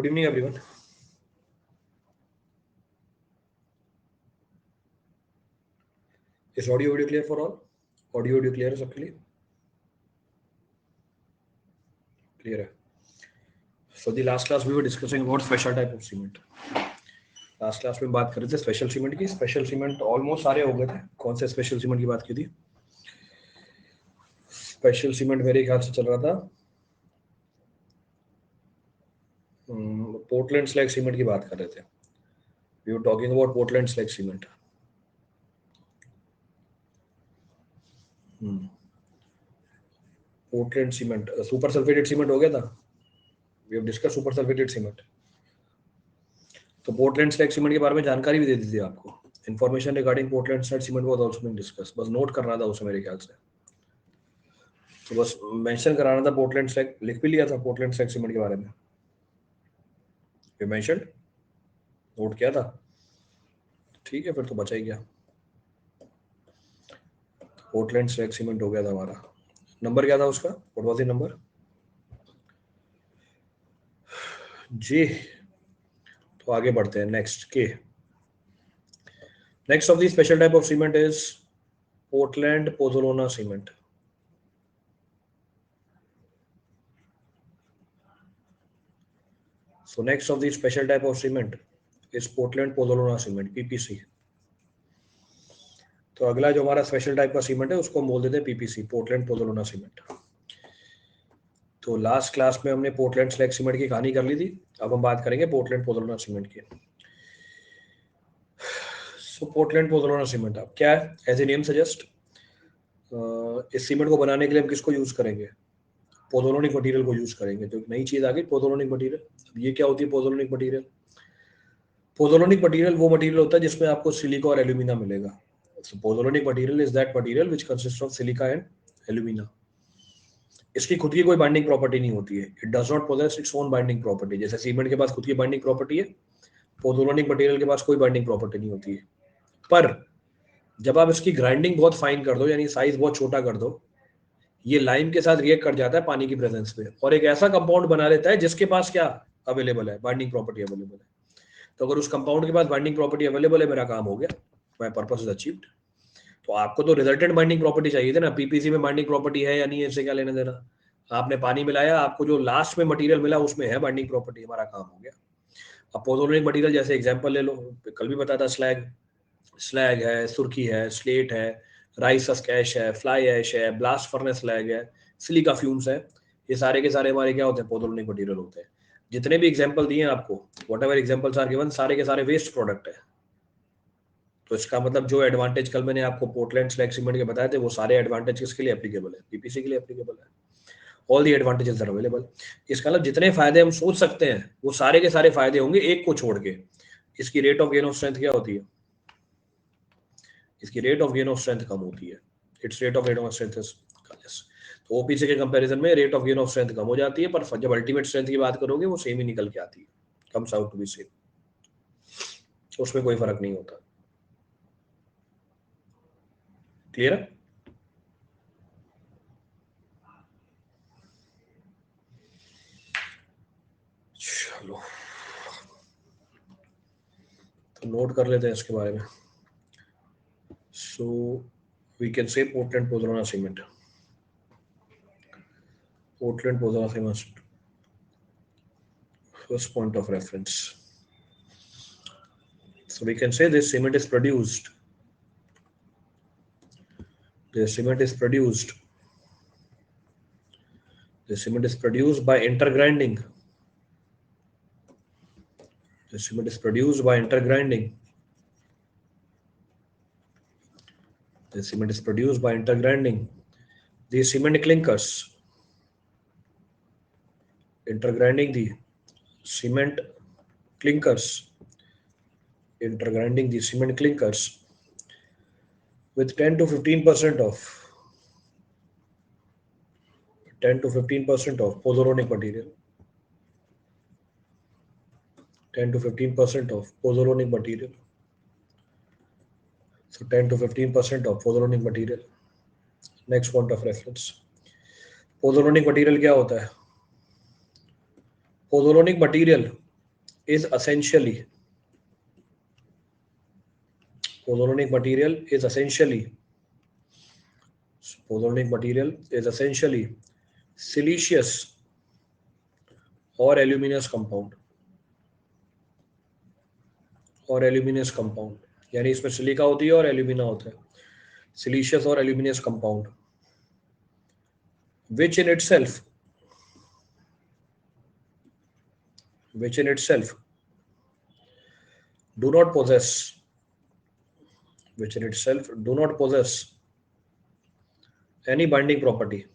Good evening, everyone. Is audio video clear for all? Audio video clear है सबके लिए? Clear है. So the last class we were discussing about special type of cement. Last class में बात कर रहे थे स्पेशल सीमेंट की. स्पेशल सीमेंट ऑलमोस्ट सारे हो गए थे. कौन से स्पेशल सीमेंट की बात की थी? स्पेशल सीमेंट मेरे ख्याल से चल रहा था पोर्टलैंड स्लैग सीमेंट की बात कर रहे थे. We were talking about Portland slag cement. Portland cement. Super sulphated cement हो गया था. We have discussed super sulphated cement. तो पोर्टलैंड स्लैग सीमेंट के बारे में जानकारी भी दे दी थी आपको. Information regarding Portland slag cement was also being discuss. बस नोट करना था उसे मेरे ख्याल से. तो बस मेंशन कराना था पोर्टलैंड स्लैग. लिख भी लिया था पोर्टलैंड स्लैग सीमेंट के बारे में. ये मेंशन नोट किया था. ठीक है, फिर तो बचा ही गया. पोर्टलैंड स्लैग सीमेंट हो गया था हमारा. नंबर क्या था उसका? What was the number? जी. तो आगे बढ़ते हैं. नेक्स्ट के. Next of the special type of cement is Portland pozzolana cement. So next of the special type of cement is Portland Pozzolana cement, PPC. तो अगला जो हमारा स्पेशल टाइप का सीमेंट है उसको हम बोल देते हैं पीपीसी, पोर्टलैंड पोज़ोलाना सीमेंट. तो लास्ट क्लास में हमने पोर्टलैंड स्लैग सीमेंट की कहानी कर ली थी. अब हम बात करेंगे पोर्टलैंड पोज़ोलाना सीमेंट की. सो पोर्टलैंड पोज़ोलाना सीमेंट अब क्या है? एज ए नेम सजेस्ट, इस सीमेंट को बनाने के लिए हम किसको यूज करेंगे? पोज़ोलानिक मटेरियल को यूज करेंगे. तो एक नई चीज आ गई, पोज़ोलानिक मटेरियल. ये क्या होती है पोज़ोलानिक मटेरियल? पोज़ोलानिक मटेरियल वो मटेरियल होता है जिसमें आपको सिलिका और एल्यूमिना मिलेगा. So pozzolanic material is that material which consists of silica and alumina. इसकी खुद की कोई बाइंडिंग प्रॉपर्टी नहीं होती है. It does not possess its own binding property. जैसे सीमेंट के पास खुद की बाइंडिंग प्रॉपर्टी है, पोज़ोलानिक मटेरियल के पास कोई बाइंडिंग प्रॉपर्टी नहीं होती है. पर जब आप इसकी ग्राइंडिंग बहुत फाइन कर दो, यानी साइज बहुत छोटा कर दो, ये लाइम के साथ रिएक्ट कर जाता है पानी की प्रेजेंस में और एक ऐसा कंपाउंड बना लेता है जिसके पास क्या अवेलेबल है? बाइंडिंग प्रॉपर्टी अवेलेबल है. तो अगर उस कंपाउंड के पास बाइंडिंग प्रॉपर्टी अवेलेबल है, मेरा काम हो गया. My purpose is achieved. तो आपको तो रिजल्टेंट बाइंडिंग प्रॉपर्टी चाहिए थी ना. पीपीसी में बाइंडिंग प्रॉपर्टी है या नहीं है, इससे क्या लेना देना? आपने पानी मिलाया, आपको जो लास्ट में मटेरियल मिला उसमें है बाइंडिंग प्रॉपर्टी. हमारा काम हो गया. अब पोज़ोलानिक मटेरियल जैसे एग्जांपल ले लो, कल भी बताया था, स्लैग है, सुर्खी है, स्लेट है, राइस स्कैश है, फ्लाई ऐश है, ब्लास्ट फर्नेस स्लैग है, सिलिका फ्यूम्स है. ये सारे के सारे हमारे क्या होते हैं? पोज़ोलानिक मटेरियल होते हैं. जितने भी एग्जांपल दिए आपको, व्हाटएवर एग्जांपल्स आर गिवन, सारे के सारे वेस्ट प्रोडक्ट है. तो इसका मतलब जो एडवांटेज कल मैंने आपको पोर्टलैंड स्लैग सीमेंट के बताए थे, वो सारे एडवांटेज किसके लिए एप्लीकेबल है? पीपीसी के लिए एप्लीकेबल है. All the advantages are available. इसका मतलब जितने फायदे हम सोच सकते हैं वो सारे के सारे फायदे होंगे एक को छोड़ के. इसकी rate of gain of strength क्या होती है? इसकी rate of gain of strength कम होती है. It's rate of gain of strength is less. तो ओपीसी के कंपैरिजन में rate of gain of strength कम हो जाती है, पर जब अल्टीमेट स्ट्रेंथ की बात करोगे वो सेम ही निकल के आती है. Comes out to be same. उसमें कोई फर्क नहीं होता. क्लियर है? चलो तो नोट कर लेते हैं इसके बारे में. So we can say Portland pozzolana cement. Portland pozzolana cement, first point of reference. So we can say this cement is produced. The cement is produced. The cement is produced by intergrinding. The cement is produced by intergrinding. The cement is produced by intergrinding. The cement clinkers. Intergrinding the cement clinkers. Intergrinding the cement clinkers with 10 to 15% of 10 to 15% of pozzolanic material. 10 to 15% of pozzolanic material. So 10 to 15% of pozzolanic material. Next point of reference. Pozzolanic material क्या होता है? Pozzolanic material is essentially pozzolanic material is essentially siliceous or aluminous compound यानी इसमें silica होती है और alumina होता है, सिलिशियस और एल्यूमिनियस compound, which in itself do not possess any binding property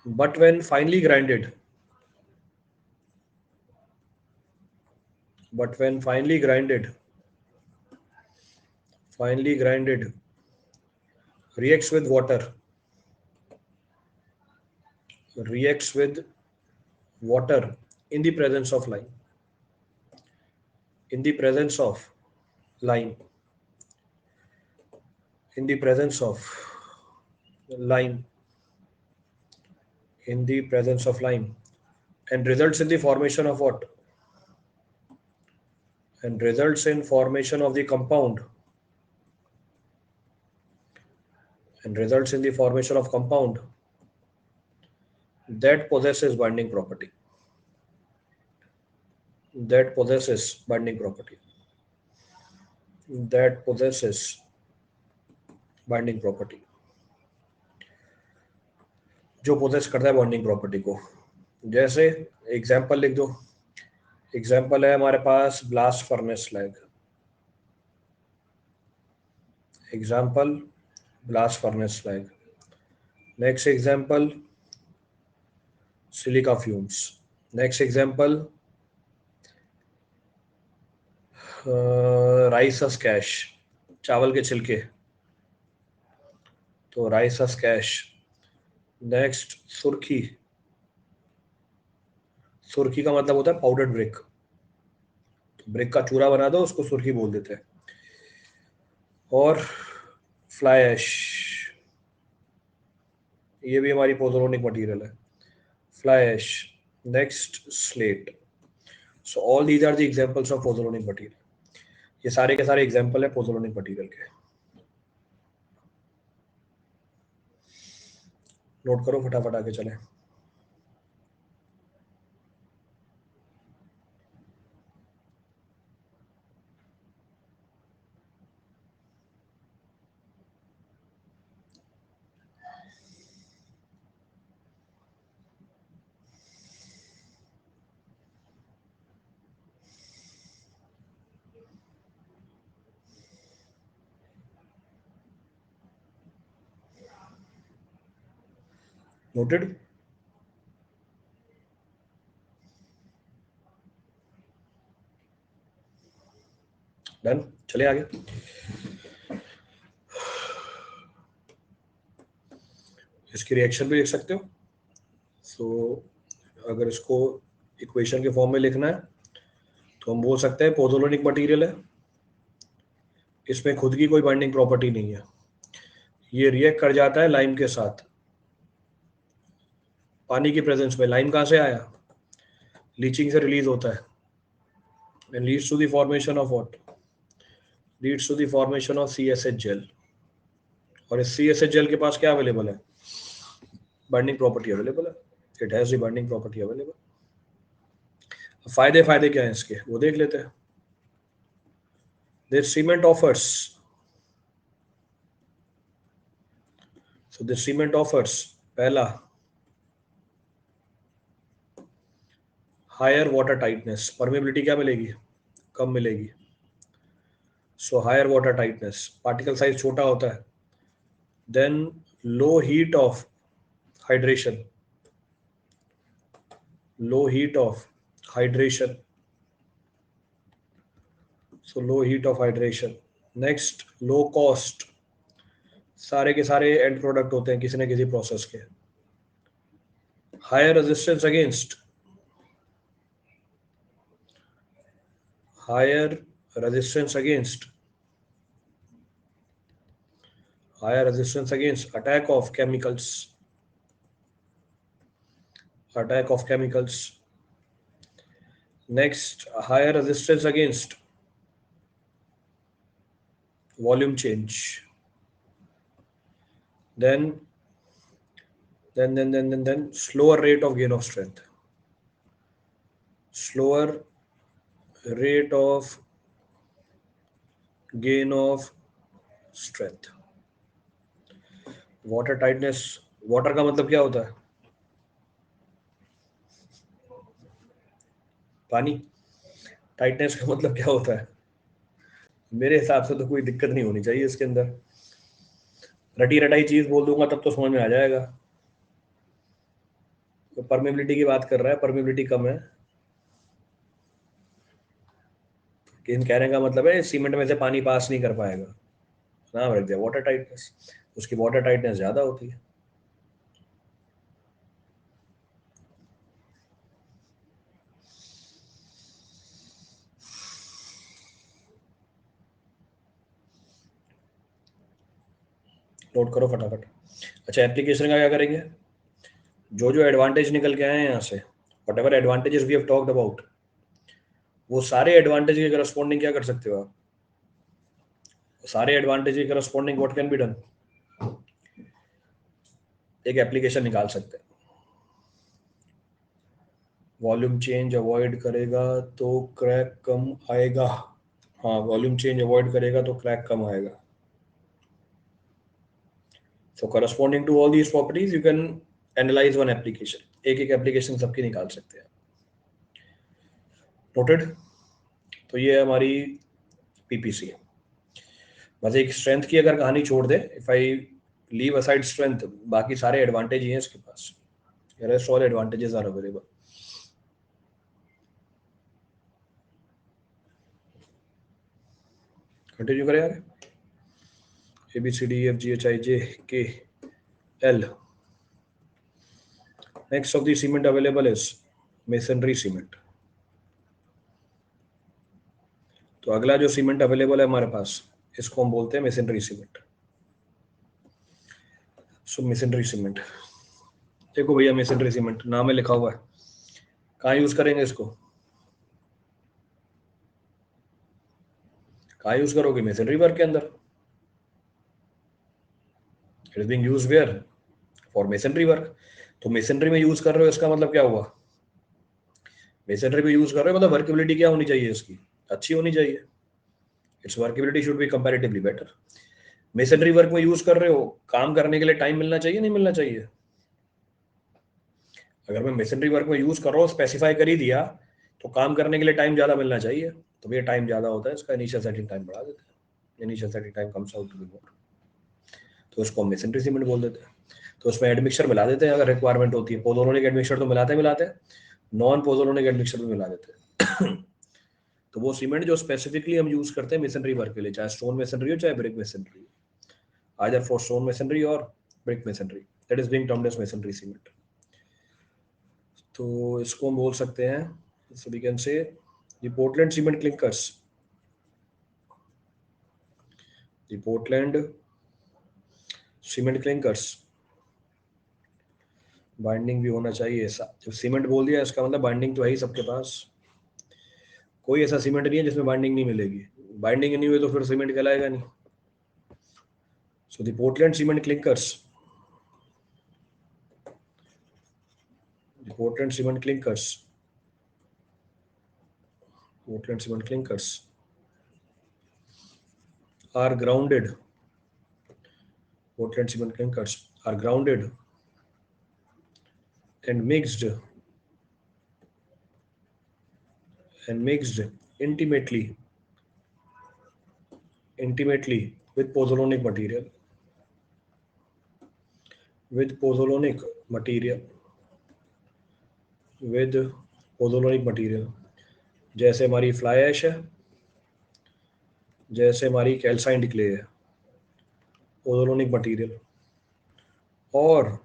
but when finely grinded reacts with water in the presence of lime in the presence of lime and results in the formation of what? And results in formation of the compound that possesses binding property. जो poses करता है bonding property को. जैसे example लिख दो. Example है हमारे पास blast furnace slag. Next example silica fumes. Next example rice कैश, चावल के छिलके, तो राइस कैश. नेक्स्ट सुर्खी का मतलब होता है पाउडर्ड ब्रिक. तो ब्रिक का चूरा बना दो, उसको सुर्खी बोल देते हैं. और फ्लाई ऐश, ये भी हमारी पोज़ोलॉनिक मटेरियल है. Fly ash. Next slate. So all these are the examples of pozzolanic material. ये सारे के सारे एग्जांपल है पोज़ोलॉनिक मटेरियल के. नोट करो, फटाफट आगे चले. नोटेड. डन. चले आगे. इसकी रिएक्शन भी लिख सकते हो. सो अगर इसको इक्वेशन के फॉर्म में लिखना है तो हम बोल सकते हैं पोज़ोलॉनिक मटेरियल है, इसमें खुद की कोई बाइंडिंग प्रॉपर्टी नहीं है, ये रिएक्ट कर जाता है लाइम के साथ पानी की प्रेजेंस में. लाइम कहाँ से आया? लीचिंग से रिलीज होता है and leads to the formation of what? Leads to the formation of CSH gel. और इस CSH gel के पास क्या अवेलेबल है? बाइंडिंग प्रॉपर्टी अवेलेबल है. It has the binding property available. फायदे क्या हैं इसके, वो देख लेते हैं. This cement offers पहला हायर वाटर टाइटनेस. परमेबिलिटी क्या मिलेगी? कम मिलेगी. So higher water tightness, particle size छोटा होता है. Then low heat of hydration. So low heat of hydration. Next low cost. सारे के सारे एंड प्रोडक्ट होते हैं किसी न किसी प्रोसेस के. Higher resistance against attack of chemicals. attack of chemicals. Next, higher resistance against volume change. Then slower rate of gain of strength. Slower rate of gain of strength. Water tightness, water का मतलब क्या होता है? पानी। Tightness का मतलब क्या होता है? मेरे हिसाब से तो कोई दिक्कत नहीं होनी चाहिए इसके अंदर। रटी रटाई चीज बोल दूंगा तब तो समझ में आ जाएगा। तो परमेबिलिटी की बात कर रहा है, परमेबिलिटी कम है, लेकिन कहने का मतलब है सीमेंट में से पानी पास नहीं कर पाएगा। नाम रख दिया वाटर टाइटनेस, उसकी वाटर टाइटनेस ज्यादा होती है। नोट करो फटाफट। अच्छा, एप्लीकेशन का क्या करेंगे? जो जो एडवांटेज निकल के आए हैं यहाँ से, whatever advantages we have talked about, वो सारे एडवांटेज के करस्पॉन्डिंग क्या कर सकते हो आप? सारे एडवांटेज के corresponding what can be done? एक एप्लीकेशन निकाल सकते हैं। वॉल्यूम चेंज अवॉइड करेगा तो क्रैक कम आएगा। हाँ, वॉल्यूम चेंज अवॉइड करेगा तो क्रैक कम आएगा। So corresponding to all these properties, you can analyze one application. एक एक एप्लीकेशन सबकी निकाल सकते हैं। नोटेड। तो ये है हमारी पीपीसी। बस एक स्ट्रेंथ की अगर कहानी छोड़ दे, if I leave aside strength, बाकी सारे एडवांटेज ही हैं इसके पास। Rest all advantages are available. Continue करें आगे। A B C D F G H I J K L. Next of the cement available is masonry cement. तो अगला जो सीमेंट अवेलेबल है हमारे पास, इसको हम बोलते हैं मेसनरी सीमेंट। सो मेसनरी सीमेंट, देखो भैया, मेसनरी सीमेंट नाम में लिखा हुआ है। कहाँ यूज करेंगे इसको? कहाँ यूज करोगे? मेसनरी वर्क के अंदर। It is being used where? For masonry work. तो मेसनरी में यूज कर रहे हो, इसका मतलब क्या हुआ? मेसनरी में यूज कर रहे हो मतलब वर्केबिलिटी क्या होनी चाहिए इसकी? अच्छी होनी चाहिए। It's workability should be comparatively better. Masonry work में यूज कर रहे हो, काम करने के लिए टाइम मिलना चाहिए, नहीं मिलना चाहिए? अगर मैं मेसनरी वर्क में यूज कर रहा हूँ, स्पेसिफाई कर ही दिया, तो काम करने के लिए टाइम ज्यादा मिलना चाहिए। तो भैया टाइम ज्यादा होता है, इसका इनिशियल सेटिंग टाइम बढ़ा देते हैं। Initial setting time comes out to be more, तो उसको हम मेसनरी सीमेंट बोल देते हैं। तो उसमें एडमिक्सचर मिला देते हैं अगर रिक्वायरमेंट होती है। पोजोलोनिक एडमिक्सचर तो मिलाते हैं, नॉन पोजोलोनिक एडमिक्सचर भी मिला देते हैं। तो वो सीमेंट जो स्पेसिफिकली हम यूज करते हैं मेसनरी वर्क के लिए, चाहे स्टोन मेसनरी हो चाहे brick masonry, either for stone masonry और brick masonry, that is being termed as masonry cement. तो इसको हम बोल सकते हैं, so we can say the Portland cement clinkers, the Portland cement clinkers। Binding भी होना चाहिए ऐसा, जब सीमेंट बोल दिया इसका मतलब बाइंडिंग तो है ही सबके पास। कोई ऐसा सीमेंट नहीं है जिसमें बाइंडिंग नहीं मिलेगी। बाइंडिंग नहीं हुई तो फिर सीमेंट कहलाएगा नहीं। So the Portland cement clinkers, the Portland cement clinkers, Portland cement clinkers are grounded, Portland cement clinkers are grounded and mixed intimately with pozzolanic material, with pozzolanic material, with pozzolanic material। जैसे हमारी fly ash है, जैसे हमारी कैल्साइंड clay है, पोज़ोलोनिक material. और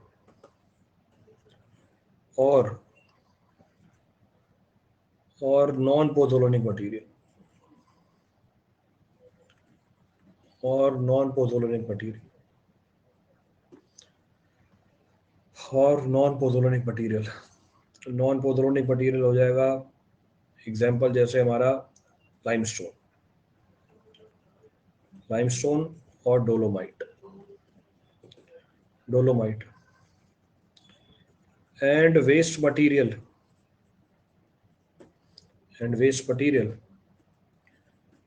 और और non pozzolanic material, और नॉन पोज़ोलोनिक मटेरियल, और non pozzolanic material. Non pozzolanic material हो जाएगा एग्जाम्पल जैसे हमारा लाइमस्टोन और dolomite and waste material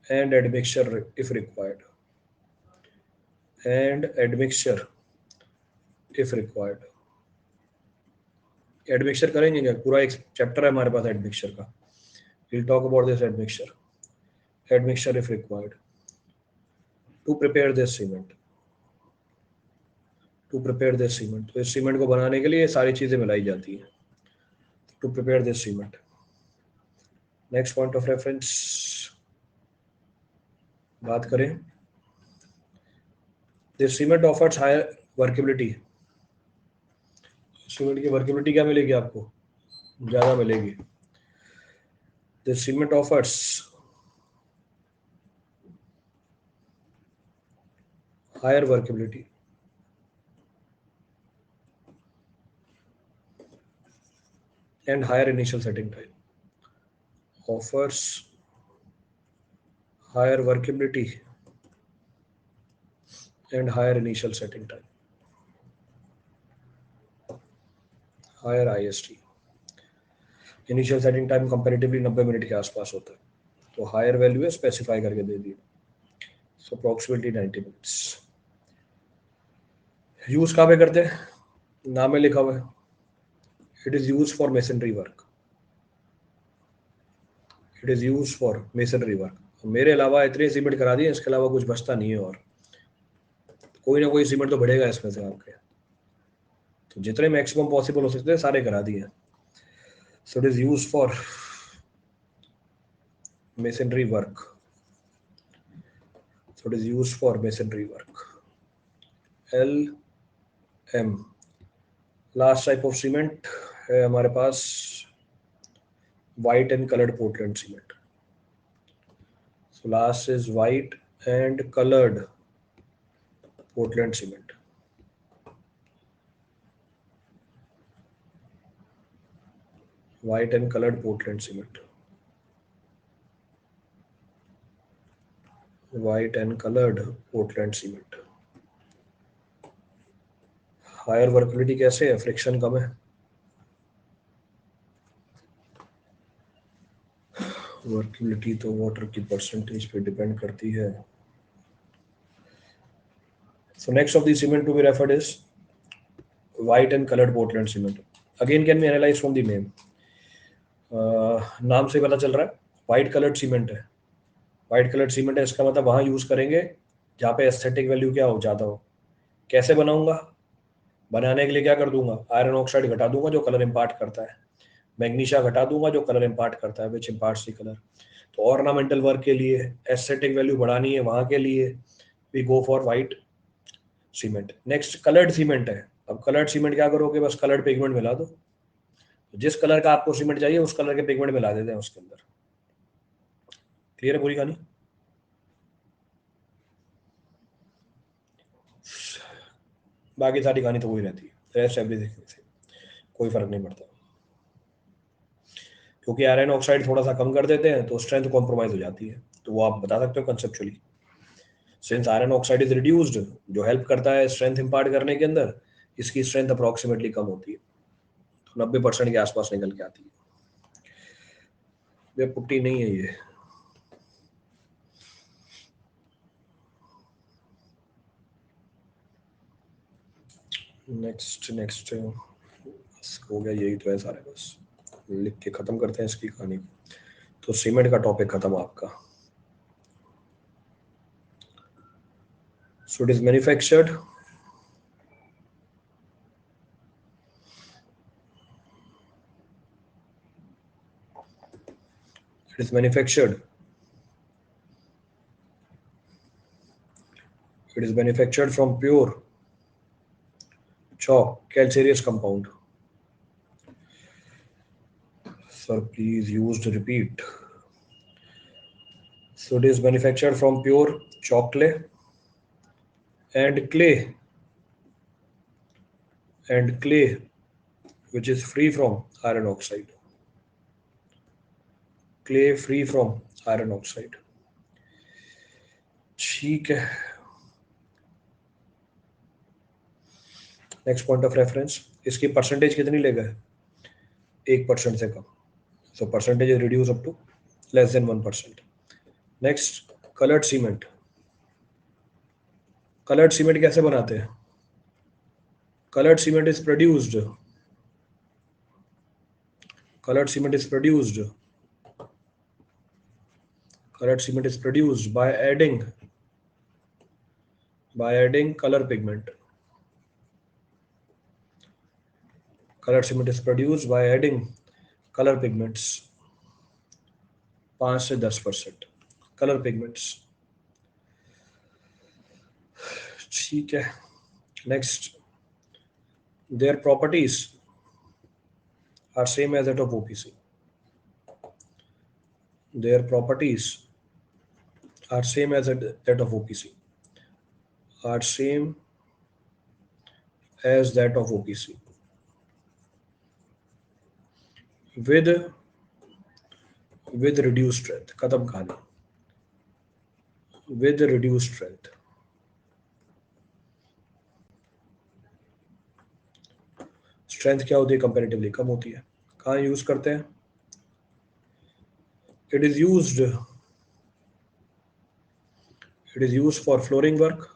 and admixture if required admixture करेंगे क्या? पूरा एक चैप्टर है हमारे पास एडमिक्सचर का. We'll talk about this admixture if required to prepare this cement. तो इस सीमेंट को बनाने के लिए ये सारी चीजें मिलाई जाती हैं. To prepare this cement. Next point of reference बात करें. This cement offers higher workability. Cement की वर्केबिलिटी क्या मिलेगी आपको? ज्यादा मिलेगी. This cement offers higher workability and higher initial setting time. Offers higher workability and higher initial setting time. Higher IST. Initial setting time comparatively 90 minute के आसपास होता है. तो हायर वैल्यू है, स्पेसिफाई करके दे दी. सो अप्रोक्सीमेटली 90 मिनट्स. यूज कहाँ पे करते हैं? नाम में लिखा हुआ है. It is use for masonry work. मेरे अलावा इतने सीमेंट करा दिए, इसके अलावा कुछ बचता नहीं है. और कोई ना कोई सीमेंट तो बढ़ेगा इसमें से आपके. तो जितने मैक्सिमम पॉसिबल हो सकते हैं सारे करा दिए. So it is use for masonry work. LM. Last type of cement है हमारे पास white and colored Portland cement. So last is white and colored Portland cement. White and colored Portland cement. Higher workability कैसे है? Friction कम है. Workability तो water की percentage पे depend करती है. So next of the cement to be referred is white and colored Portland cement. Again can be analyzed from the name. नाम से पता चल रहा है white colored cement है. इसका मतलब वहां यूज करेंगे जहाँ पे एस्थेटिक वैल्यू क्या हो, ज्यादा हो. कैसे बनाऊंगा? बनाने के लिए क्या कर दूंगा? आयरन ऑक्साइड घटा दूंगा जो कलर इम्पार्ट करता है. मैग्नीशिया घटा दूंगा जो कलर इम्पार्ट करता है, विच इम्पार्ट्स द कलर. तो ऑर्नामेंटल वर्क के लिए, एस्थेटिक वैल्यू बढ़ानी है वहां के लिए, we go for white cement. Next coloured cement है. अब कलर्ड सीमेंट क्या करोगे? बस कलर्ड पिगमेंट मिला दो. जिस कलर का आपको सीमेंट चाहिए उस कलर के पिगमेंट मिला देते हैं उसके अंदर. क्लियर है पूरी कहानी? बाकी सारी कहानी तो वही रहती है. रेस्ट एवरीथिंग से कोई फर्क नहीं पड़ता. क्योंकि आयरन ऑक्साइड थोड़ा सा कम कर देते हैं तो स्ट्रेंथ कॉम्प्रोमाइज हो जाती है. तो वो आप बता सकते हो conceptually. Since iron oxide is reduced, जो हेल्प करता है स्ट्रेंथ इंपार्ट करने के अंदर, इसकी स्ट्रेंथ अप्रोक्सीमेटली कम होती है. तो 90% के आसपास निकल के आती है. ये पुट्टी नहीं है ये. नेक्स्ट हो गया. यही तो है सारे. बस लिख के खत्म करते हैं इसकी कहानी. तो सीमेंट का टॉपिक खत्म आपका. So it is manufactured from pure chalk calcareous compound. Sir, please use to repeat. So it is manufactured from pure chalk clay and clay which is free from iron oxide. Clay free from iron oxide. ठीक है. Next point of reference, इसकी percentage कितनी ले गए? 1% से कम. So percentage is reduce up to less than 1%. Next, coloured cement. Coloured cement कैसे बनाते हैं? Coloured cement is produced. Colored cement is produced. Colored cement is produced by adding color pigment. Colored cement is produced by adding color pigments. 5 से 10% color pigments. ठीक है. Next, their properties are same as that of OPC. Their properties are same as that of OPC. Are same as that of OPC. With reduced strength. खत्म कहानी. With reduced strength. Strength क्या होती है? Comparatively कम होती है. कहाँ use करते हैं? It is used for flooring work.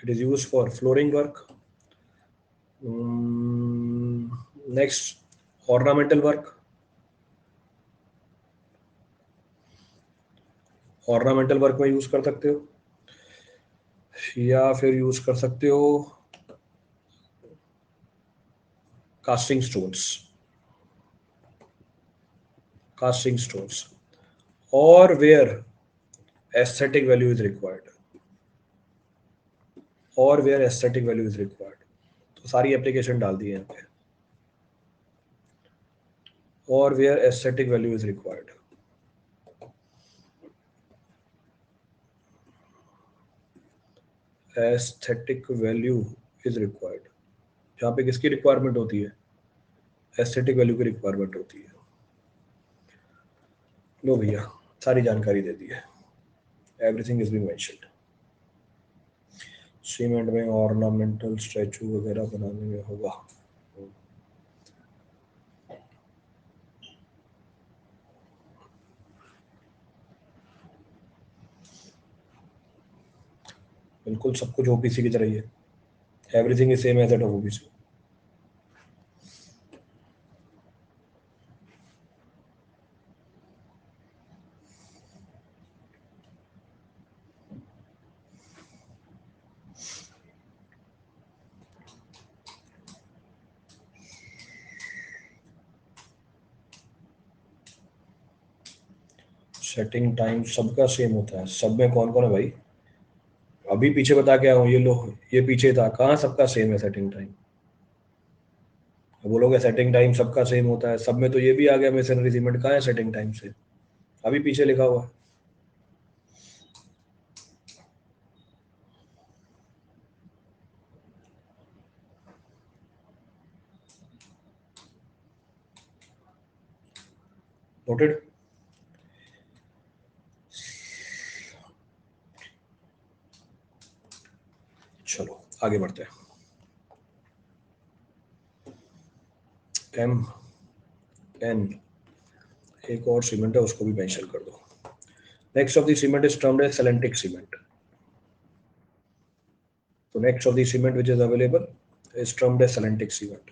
It is used for flooring work. Next, ornamental work. Ornamental work में यूज कर सकते हो, या फिर यूज कर सकते हो कास्टिंग स्टोन्स, और where aesthetic value is required. तो सारी एप्लीकेशन डाल दी है यहाँ पे. और where aesthetic value is required. Aesthetic value is required. जहाँ पे किसकी रिक्वायरमेंट होती है? एस्थेटिक वैल्यू की रिक्वायरमेंट होती है. लो भैया, सारी जानकारी दे दी है. Everything is being mentioned. Cement में ऑर्नामेंटल स्टैचू वगैरह बनाने में होगा. बिल्कुल सब कुछ ओपीसी की तरह ही है. Everything is same as that of OPC. Setting time सबका सेम होता है. सब में कौन कौन है भाई? अभी पीछे बता के आया हूँ. ये लो, ये पीछे था. कहाँ सबका सेम है सेटिंग टाइम? बोलोगे सेटिंग टाइम सबका सेम होता है, सब में तो ये भी आ गया मेसनरी सीमेंट. कहाँ है सेटिंग टाइम से? अभी पीछे लिखा हुआ. नोटेड. चलो आगे बढ़ते हैं. MN एक और सीमेंट है, उसको भी मेंशन कर दो. Next of the cement is termed as selenitic cement. तो next of the cement which is available is termed as selenitic cement.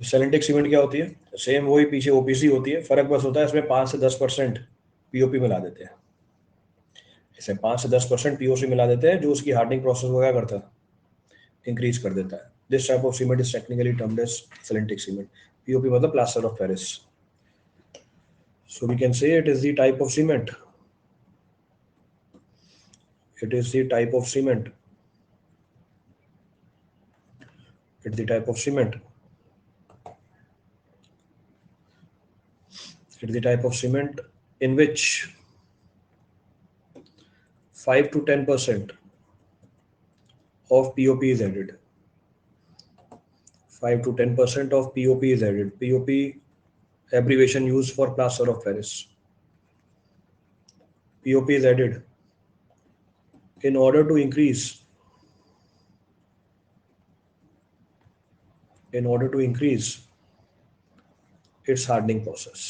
Selenitic cement क्या होती है? सेम वही पीछे ओपीसी होती है. फर्क बस होता है इसमें 5 से 10% पीओपी मिला देते हैं. इसे 5 से 10% पीओसी मिला देते हैं, जो उसकी हार्डनिंग प्रोसेस को क्या करता है? इंक्रीज कर देता है. This type of cement is technically termed as selenitic cement. POP मतलब plaster of Paris. So we can say it is the type of cement. It is the type of cement. It's the type of cement. It's the type of cement in which 5 to 10% of POP is added. 5 to 10% of POP is added. POP abbreviation used for plaster of Paris. POP is added in order to increase its hardening process.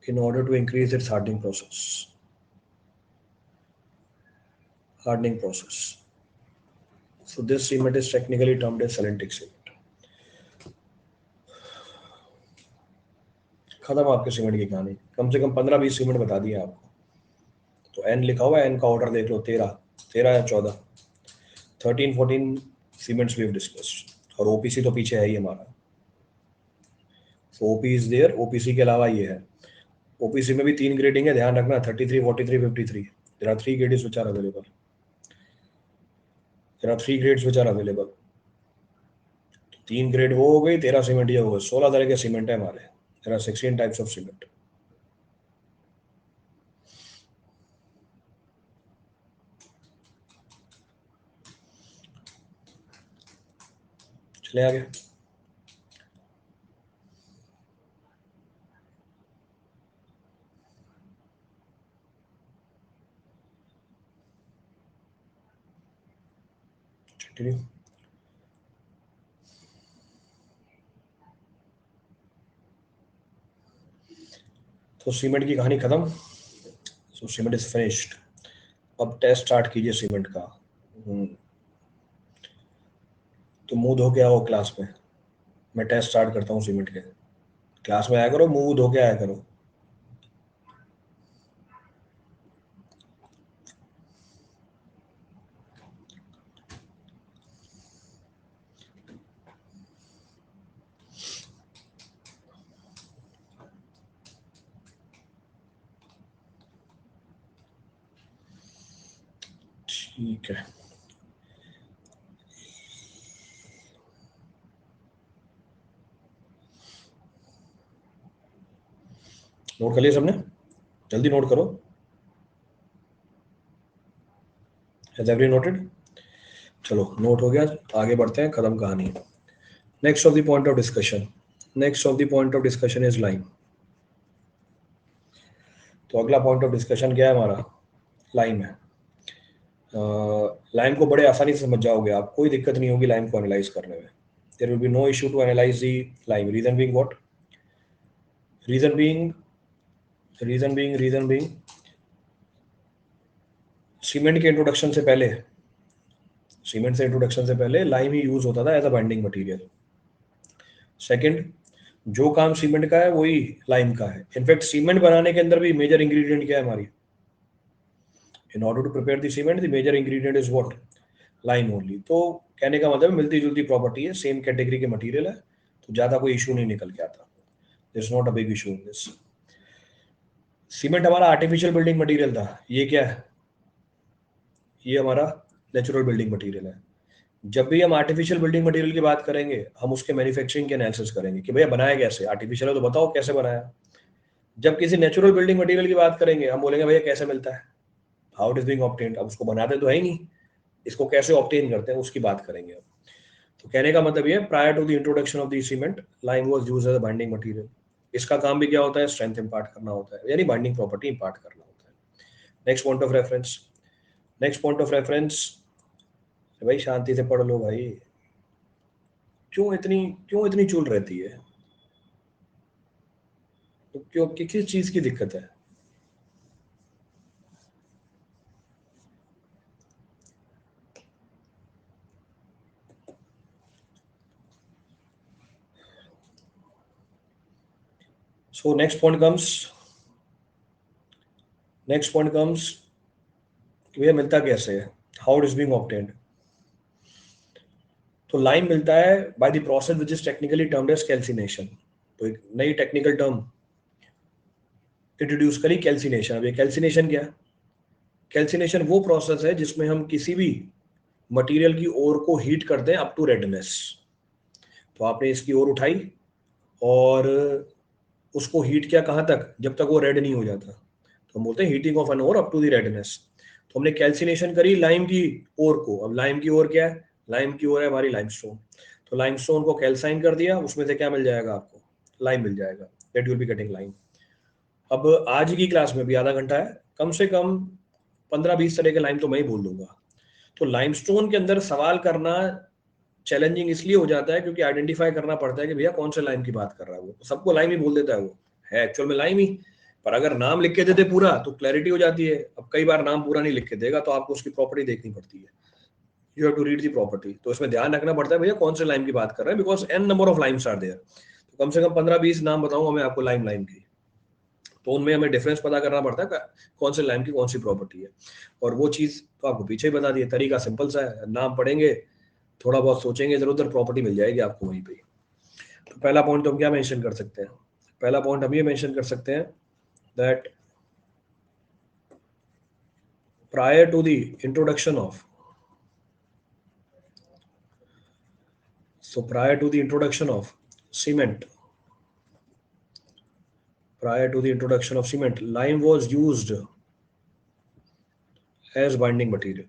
In order to increase its hardening process. So this cement is technically termed as Celentic cement. खत्म आपके cement की कहानी. कम से कम 15-20 cement बता दिए आपको. तो N लिखा हुआ है, एन का ऑर्डर देख लो, 13 या 14, 13-14 सीमेंट्स वी हैव डिस्कस्ड. और ओपीसी तो पीछे है ही हमारा. सो ओपी इज देयर. ओपीसी के अलावा ये है. ओपीसी में भी 3 ग्रेडिंग है, ध्यान रखना, 33, 43, 53. There are 3 grades which are available. There are 3 grades which are available. 3 grade वो हो गई, 13 सीमेंट ये हो गए. 16 तरह के सीमेंट है हमारे. There are 16 types of cement. चले आगे. तो सीमेंट की कहानी खत्म. So cement is finished. अब टेस्ट स्टार्ट कीजिए सीमेंट का. तो मुंह धो के आओ क्लास में. मैं टेस्ट स्टार्ट करता हूँ सीमेंट के. क्लास में आया करो, मुंह धो के आया करो. ठीक है. नोट कर लिया सबने? जल्दी नोट करो. Has everyone noted? चलो नोट हो गया. आगे बढ़ते हैं. खत्म कहानी. Next of the point of discussion is lime. तो अगला पॉइंट ऑफ डिस्कशन क्या है हमारा? लाइम है. लाइम को बड़े आसानी से समझ जाओगे आप. कोई दिक्कत नहीं होगी लाइम को एनालाइज करने में. There will be no issue to analyse the lime. Reason being what? Reason being cement के इंट्रोडक्शन से पहले लाइम ही यूज होता था as a binding material. Second, जो काम सीमेंट का है वही लाइम का है. इनफैक्ट सीमेंट बनाने के अंदर भी मेजर इंग्रेडिएंट क्या है हमारी? In order to prepare the cement the major ingredient is what? Lime only. तो कहने का मतलब मिलती जुलती प्रॉपर्टी है, सेम कैटेगरी के मटेरियल है, तो ज्यादा कोई इशू नहीं निकल के आता. There is not a big issue in this. Cement हमारा आर्टिफिशियल बिल्डिंग मटेरियल था. ये क्या है? ये हमारा नेचुरल बिल्डिंग मटेरियल है. जब भी हम आर्टिफिशियल बिल्डिंग मटेरियल की बात करेंगे, हम उसके मैन्युफैक्चरिंग के एनालिसिस करेंगे कि भैया बनाया कैसे. आर्टिफिशियल है तो बताओ कैसे बनाया. जब किसी नेचुरल बिल्डिंग मटेरियल की बात करेंगे, हम बोलेंगे भैया कैसे मिलता है, how it is being obtained. अब उसको बनाते तो है ही नहीं, इसको कैसे ऑब्टेन करते हैं उसकी बात करेंगे अब. तो कहने का मतलब ये, prior to the introduction of the cement, lime was used as a binding material. इसका काम भी क्या होता है? स्ट्रेंथ इंपार्ट करना होता है, यानी बाइंडिंग प्रॉपर्टी इंपार्ट करना होता है. Next point of reference. भाई शांति से पढ़ लो भाई. क्यों इतनी चुल रहती है? तो क्यों, किस चीज की दिक्कत है? So next point comes कि भैया मिलता कैसे है, how it is being obtained. तो लाइम मिलता है by the process which is technically termed as calcination. तो एक नई टेक्निकल टर्म इंट्रोड्यूस करी, कैल्सिनेशन. अब ये कैल्सिनेशन क्या है? कैल्सिनेशन वो प्रोसेस है जिसमें हम किसी भी मटेरियल की ओर को हीट करते हैं अप टू रेडनेस. तो आपने इसकी ओर उठाई और उसको हीट किया कहाँ तक? जब तक वो रेड नहीं हो जाता. तो हम बोलते हैं heating of an ore up to the redness. तो हमने कैल्सिनेशन करी लाइम की ओर को। अब लाइम की ओर क्या है? लाइम की ओर है हमारी लाइमस्टोन। तो लाइमस्टोन को कैल्साइन कर दिया, उसमें से क्या मिल जाएगा आपको? लाइम मिल जाएगा। That you will be getting lime. अब आज की क्लास में भी आधा घंटा है, कम से कम 15-20 तरह के लाइम तो मैं ही बोल दूंगा। तो लाइमस्टोन के अंदर सवाल करना चैलेंजिंग इसलिए हो जाता है क्योंकि आइडेंटिफाई करना पड़ता है कि भैया कौन से लाइम की बात कर रहा है वो। सबको लाइम ही बोल देता है, वो है एक्चुअल में लाइम ही। पर अगर नाम लिख के देते पूरा तो क्लैरिटी हो जाती है। अब कई बार नाम पूरा नहीं लिख के देगा तो आपको उसकी प्रॉपर्टी देखनी पड़ती है। You have to read the property. तो इसमें ध्यान रखना पड़ता है भैया कौन से लाइम की बात कर रहे हैं, because an number of limes are there. तो कम से कम 15-20 नाम बताऊंगा मैं आपको लाइम लाइम की। तो उनमें हमें डिफरेंस पता करना पड़ता है कौन से लाइम की कौन सी प्रॉपर्टी है। और वो चीज तो आपको पीछे ही बता दी है। तरीका सिंपल सा है, नाम पढ़ेंगे, थोड़ा बहुत सोचेंगे, इधर उधर प्रॉपर्टी मिल जाएगी आपको वहीं पे। तो पहला पॉइंट तो हम क्या मेंशन कर सकते हैं? पहला पॉइंट हम ये मेंशन कर सकते हैं that prior to the introduction of prior to the introduction of cement, lime was used as binding material.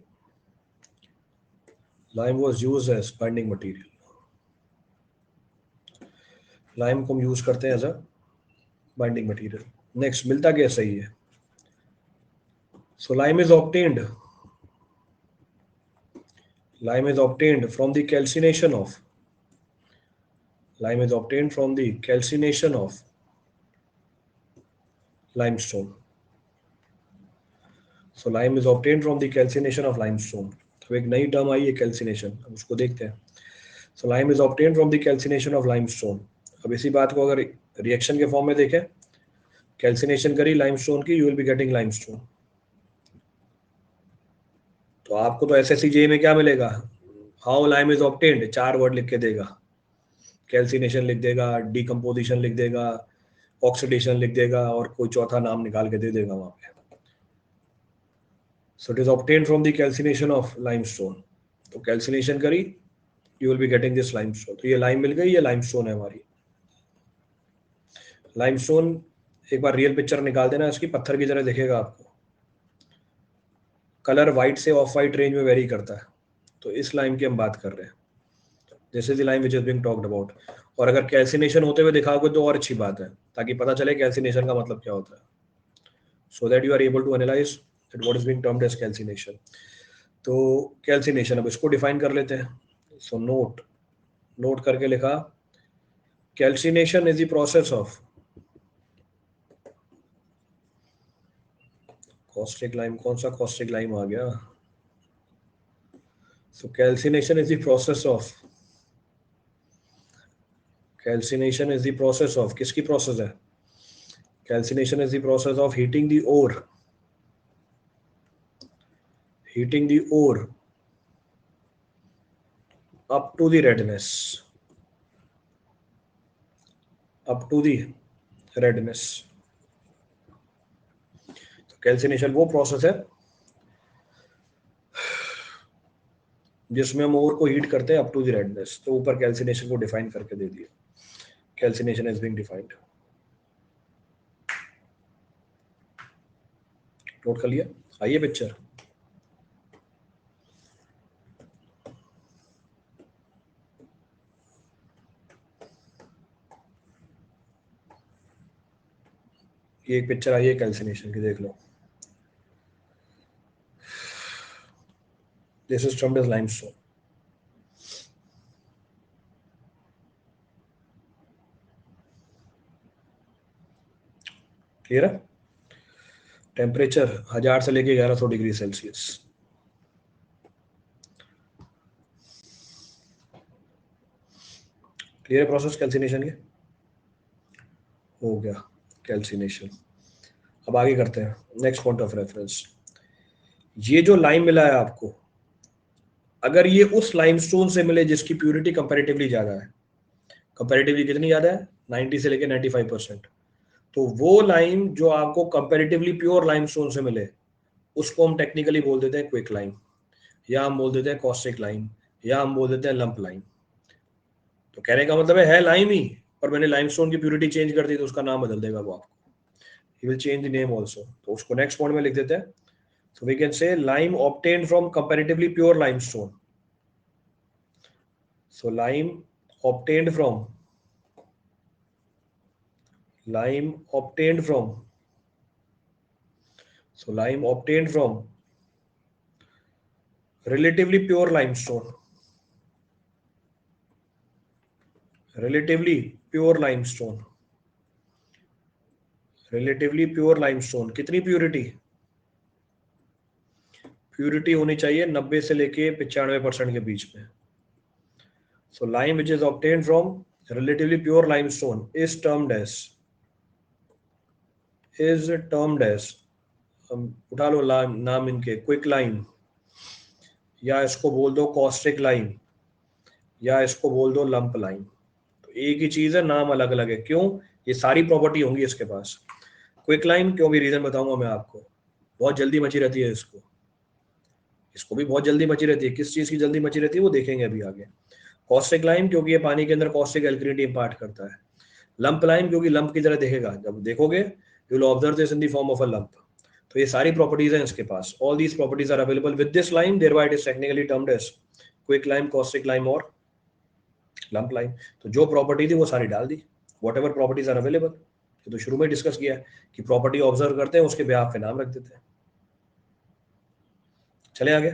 Lime को हम यूज करते हैं as a binding material. Next, मिलता क्या सही है? So lime is obtained from the calcination of limestone. So lime is obtained from the calcination of limestone. अब एक नई टर्म आई है कैल्सिनेशन, अब उसको देखते हैं। So lime is obtained from the calcination of limestone. अब इसी बात को अगर रिएक्शन के फॉर्म में देखें, कैल्सिनेशन करी लाइमस्टोन की, you will be getting limestone. तो आपको तो एसएससी में क्या मिलेगा? How lime is obtained, 4 word लिख के देगा। कैल्सिनेशन लिख देगा, डिकम्पोजिशन लिख देगा, ऑक्सीडेशन लिख देगा, और कोई चौथा नाम निकाल के दे देगा वहां पे। So it is obtained from the calcination of limestone. तो कैल्सिनेशन करी, you will be getting this limestone. तो ये लाइम मिल गई, ये लाइमस्टोन है हमारी। लाइमस्टोन एक बार रियल पिक्चर निकाल देना इसकी, पत्थर की तरह दिखेगा आपको। कलर व्हाइट से ऑफ व्हाइट रेंज में वेरी करता है। तो इस लाइम की हम बात कर रहे हैं, this is the lime which is being talked about. और अगर कैल्सिनेशन होते हुए दिखाओगे तो और अच्छी बात है, ताकि पता चले कैल्सिनेशन का मतलब क्या होता है, so that you are able to analyse that what is being termed as calcination. तो कैल्सिनेशन, अब इसको डिफाइन कर लेते हैं। सो नोट करके लिखा, calcination is the process of caustic lime. कौन सा कॉस्टिक लाइम आ गया? So calcination is the process of किसकी प्रोसेस है? Calcination is the process of heating the ore up to the redness. तो कैल्सिनेशन वो प्रोसेस है जिसमें हम ओर को हीट करते हैं अप टू द रेडनेस। तो ऊपर कैल्सिनेशन को डिफाइन करके दे दिया, calcination is being defined. Note कर लिया? आइए पिक्चर। ये एक पिक्चर आई है कैल्सिनेशन की, देख लो। This is termed as limestone. Clear है? टेम्परेचर 1000 से लेके 1100 डिग्री सेल्सियस। क्लियर है प्रोसेस कैल्सिनेशन के? हो गया कैल्सिनेशन। अब आगे करते हैं, नेक्स्ट पॉइंट ऑफ रेफरेंस। ये जो लाइम मिला है आपको, अगर ये उस लाइमस्टोन से मिले जिसकी प्यूरिटी कंपैरेटिवली ज्यादा है, कंपैरेटिवली कितनी ज्यादा है? 90 से लेके 95%। तो वो लाइम जो आपको कंपैरेटिवली प्योर लाइमस्टोन से मिले, उसको हम टेक्निकली बोल देते हैं क्विक लाइम, या हम बोल देते हैं कॉस्टिक लाइम, या हम बोल देते हैं लंप लाइम। तो कहने का मतलब है लाइम ही, पर मैंने लाइमस्टोन की प्यूरिटी चेंज कर दी तो उसका नाम बदल देगा वो आपको। He will change the name also. तो उसको नेक्स्ट पॉइंट में लिख देते हैं। So we can say lime obtained from comparatively pure limestone. So lime obtained from relatively pure limestone. कितनी प्यूरिटी होनी चाहिए? 90 से लेके 95% के बीच में. So lime which is obtained from relatively pure limestone is termed as उठा लो नाम इनके, क्विक लाइम, या इसको बोल दो कॉस्टिक लाइम, या इसको बोल दो लंप लाइम. तो एक ही चीज है, नाम अलग अलग है. क्यों? ये सारी प्रॉपर्टी होंगी इसके पास. क्विक लाइम क्यों, भी रीजन बताऊंगा मैं आपको. बहुत जल्दी मची रहती है इसको भी बहुत जल्दी मची रहती है. किस चीज की जल्दी मची रहती है वो देखेंगे अभी आगे. कॉस्टिक लाइम क्योंकि ये पानी के अंदर कॉस्टिक एल्कलिनिटी इंपार्ट करता है. लंप लाइम क्योंकि लंप की तरह दिखेगा, जब देखोगे you will observe this in the form of a lump. तो ये सारी प्रॉपर्टीज हैं इसके पास. All these properties are available with this lime, thereby it is technically termed as quick lime, caustic lime और लंप लाइम. तो जो property थी वो सारी डाल दी, whatever properties are available. तो शुरू में डिस्कस किया कि प्रॉपर्टी ऑब्जर्व करते हैं, उसके बेहाफ पे नाम रख देते हैं. चले आगे.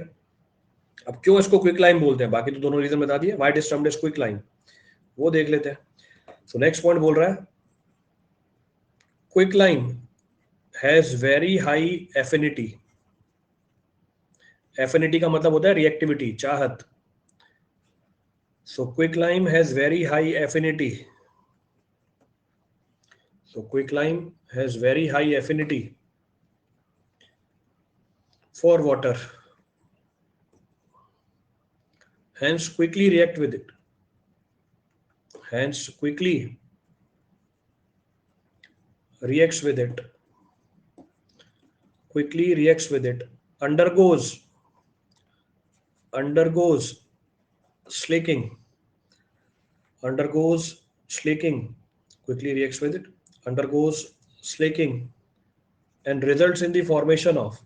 अब क्यों इसको क्विक लाइम बोलते हैं, बाकी तो दोनों रीजन बता दिए. Why it is termed as quick lime वो देख लेते हैं. सो नेक्स्ट पॉइंट बोल रहा है quick lime has very high affinity. Affinity का मतलब होता है रिएक्टिविटी, चाहत. So quick lime has very high affinity. So quicklime has very high affinity for water, hence quickly react with it. Undergoes slaking, quickly reacts with it, undergoes slaking, and results in the formation of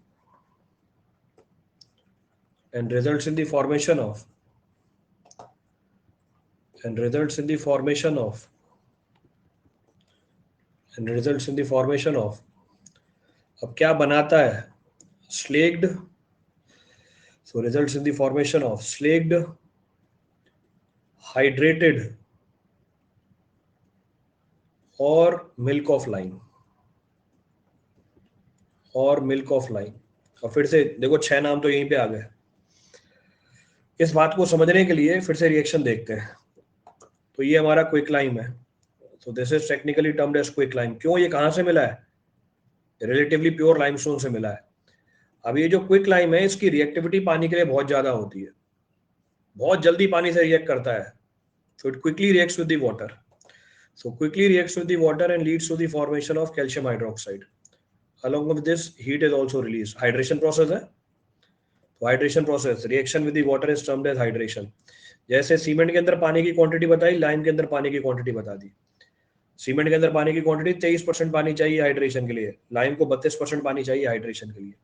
अब क्या बनाता है? slaked. So results in the formation of slaked, hydrated और milk of lime. और फिर से देखो 6 नाम तो यहीं पे आ गए. इस बात को समझने के लिए फिर से रिएक्शन देखते हैं. तो ये हमारा क्विक लाइम है. तो this is technically termed as quick lime. क्यों? ये कहां से मिला है? रिलेटिवली प्योर लाइमस्टोन से मिला है. अब ये जो क्विक लाइम है इसकी रिएक्टिविटी पानी के लिए बहुत ज्यादा होती है, बहुत जल्दी पानी से रिएक्ट करता है. So it quickly reacts with the water. And leads to the formation of calcium hydroxide. Along with this, heat is also released. Hydration process है. तो hydration process, reaction with the water is termed as hydration. जैसे cement के अंदर पानी की quantity बताई, lime के अंदर पानी की क्वांटिटी बता दी. सीमेंट के अंदर पानी की क्वांटिटी 23% पानी चाहिए हाइड्रेशन के लिए, लाइम को 32% पानी चाहिए हाइड्रेशन के लिए.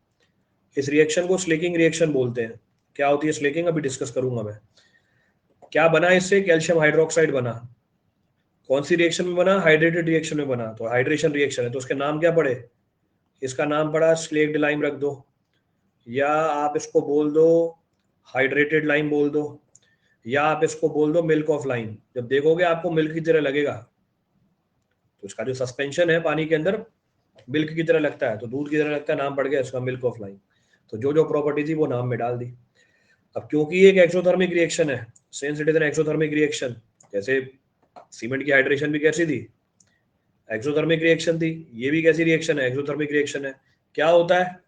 इस रिएक्शन को स्लेकिंग रिएक्शन बोलते हैं. क्या होती है स्लेकिंग, अभी डिस्कस करूंगा मैं. क्या बना इससे? कैल्शियम हाइड्रोक्साइड बना. कौन सी रिएक्शन में बना? हाइड्रेटेड रिएक्शन में बना. तो हाइड्रेशन रिएक्शन है, तो उसके नाम क्या पड़े? इसका नाम पड़ा स्लेक्ड लाइम रख दो, या आप इसको बोल दो हाइड्रेटेड लाइम बोल दो, या आप इसको बोल दो मिल्क ऑफ लाइम. जब देखोगे आपको मिल्क की तरह लगेगा. तो इसका जो सस्पेंशन है पानी के अंदर मिल्क की तरह लगता है, तो दूध की तरह लगता है, नाम पड़ गया इसका मिल्क ऑफ लाइम. तो जो जो प्रॉपर्टी थी वो नाम में डाल दी. अब क्योंकि ये एक एक्सोथर्मिक रिएक्शन है, since it is an exothermic reaction, जैसे सीमेंट की हाइड्रेशन भी कैसी थी? एक्सोथर्मिक रिएक्शन थी. ये भी कैसी रिएक्शन है? एक्सोथर्मिक रिएक्शन है. क्या होता है?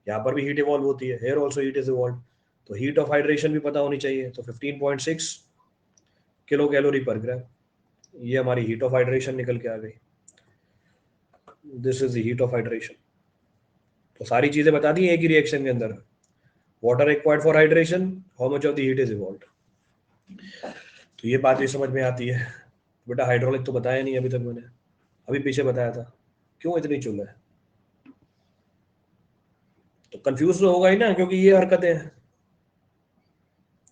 यहाँ पर भी हीट इवॉल्व होती है, here also heat is evolve. तो हीट ऑफ हाइड्रेशन भी पता होनी चाहिए. तो 15.6 किलो कैलोरी पर ग्राम, ये हमारी हीट ऑफ हाइड्रेशन निकल के आ गई. This is the heat of hydration. तो सारी चीजें बता दी एक ही रिएक्शन के अंदर. Water required for hydration, how much of the heat is evolved. तो ये बात भी समझ में आती है. बेटा हाइड्रोलिक तो बताया नहीं अभी तक मैंने, अभी पीछे बताया था. क्यों इतनी चुल है? तो कंफ्यूज तो होगा ही ना, क्योंकि ये हरकतें हैं।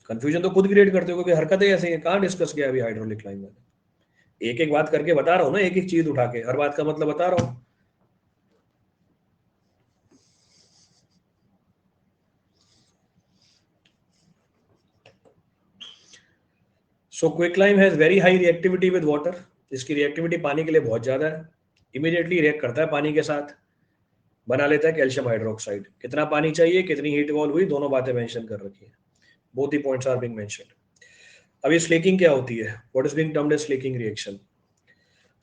कंफ्यूजन तो खुद क्रिएट करते हो, क्योंकि हरकतें ऐसी हैं। कहाँ डिस्कस किया अभी हाइड्रोलिक लाइन में? एक एक बात करके बता रहा हूँ ना, एक एक चीज उठा के हर बात का मतलब बता रहा हूँ। So quicklime has very high reactivity with water. इसकी रिएक्टिविटी पानी के लिए बहुत ज्यादा है। इमीडिएटली रिएक्ट करता है पानी के साथ, बना लेता है कैल्शियम हाइड्रोक्साइड। कितना पानी चाहिए, कितनी हीट इवॉल्व हुई, दोनों बातें मेंशन कर रखी है। Both the points are being mentioned. अब ये स्लेकिंग क्या होती है? What is being termed as slaking reaction?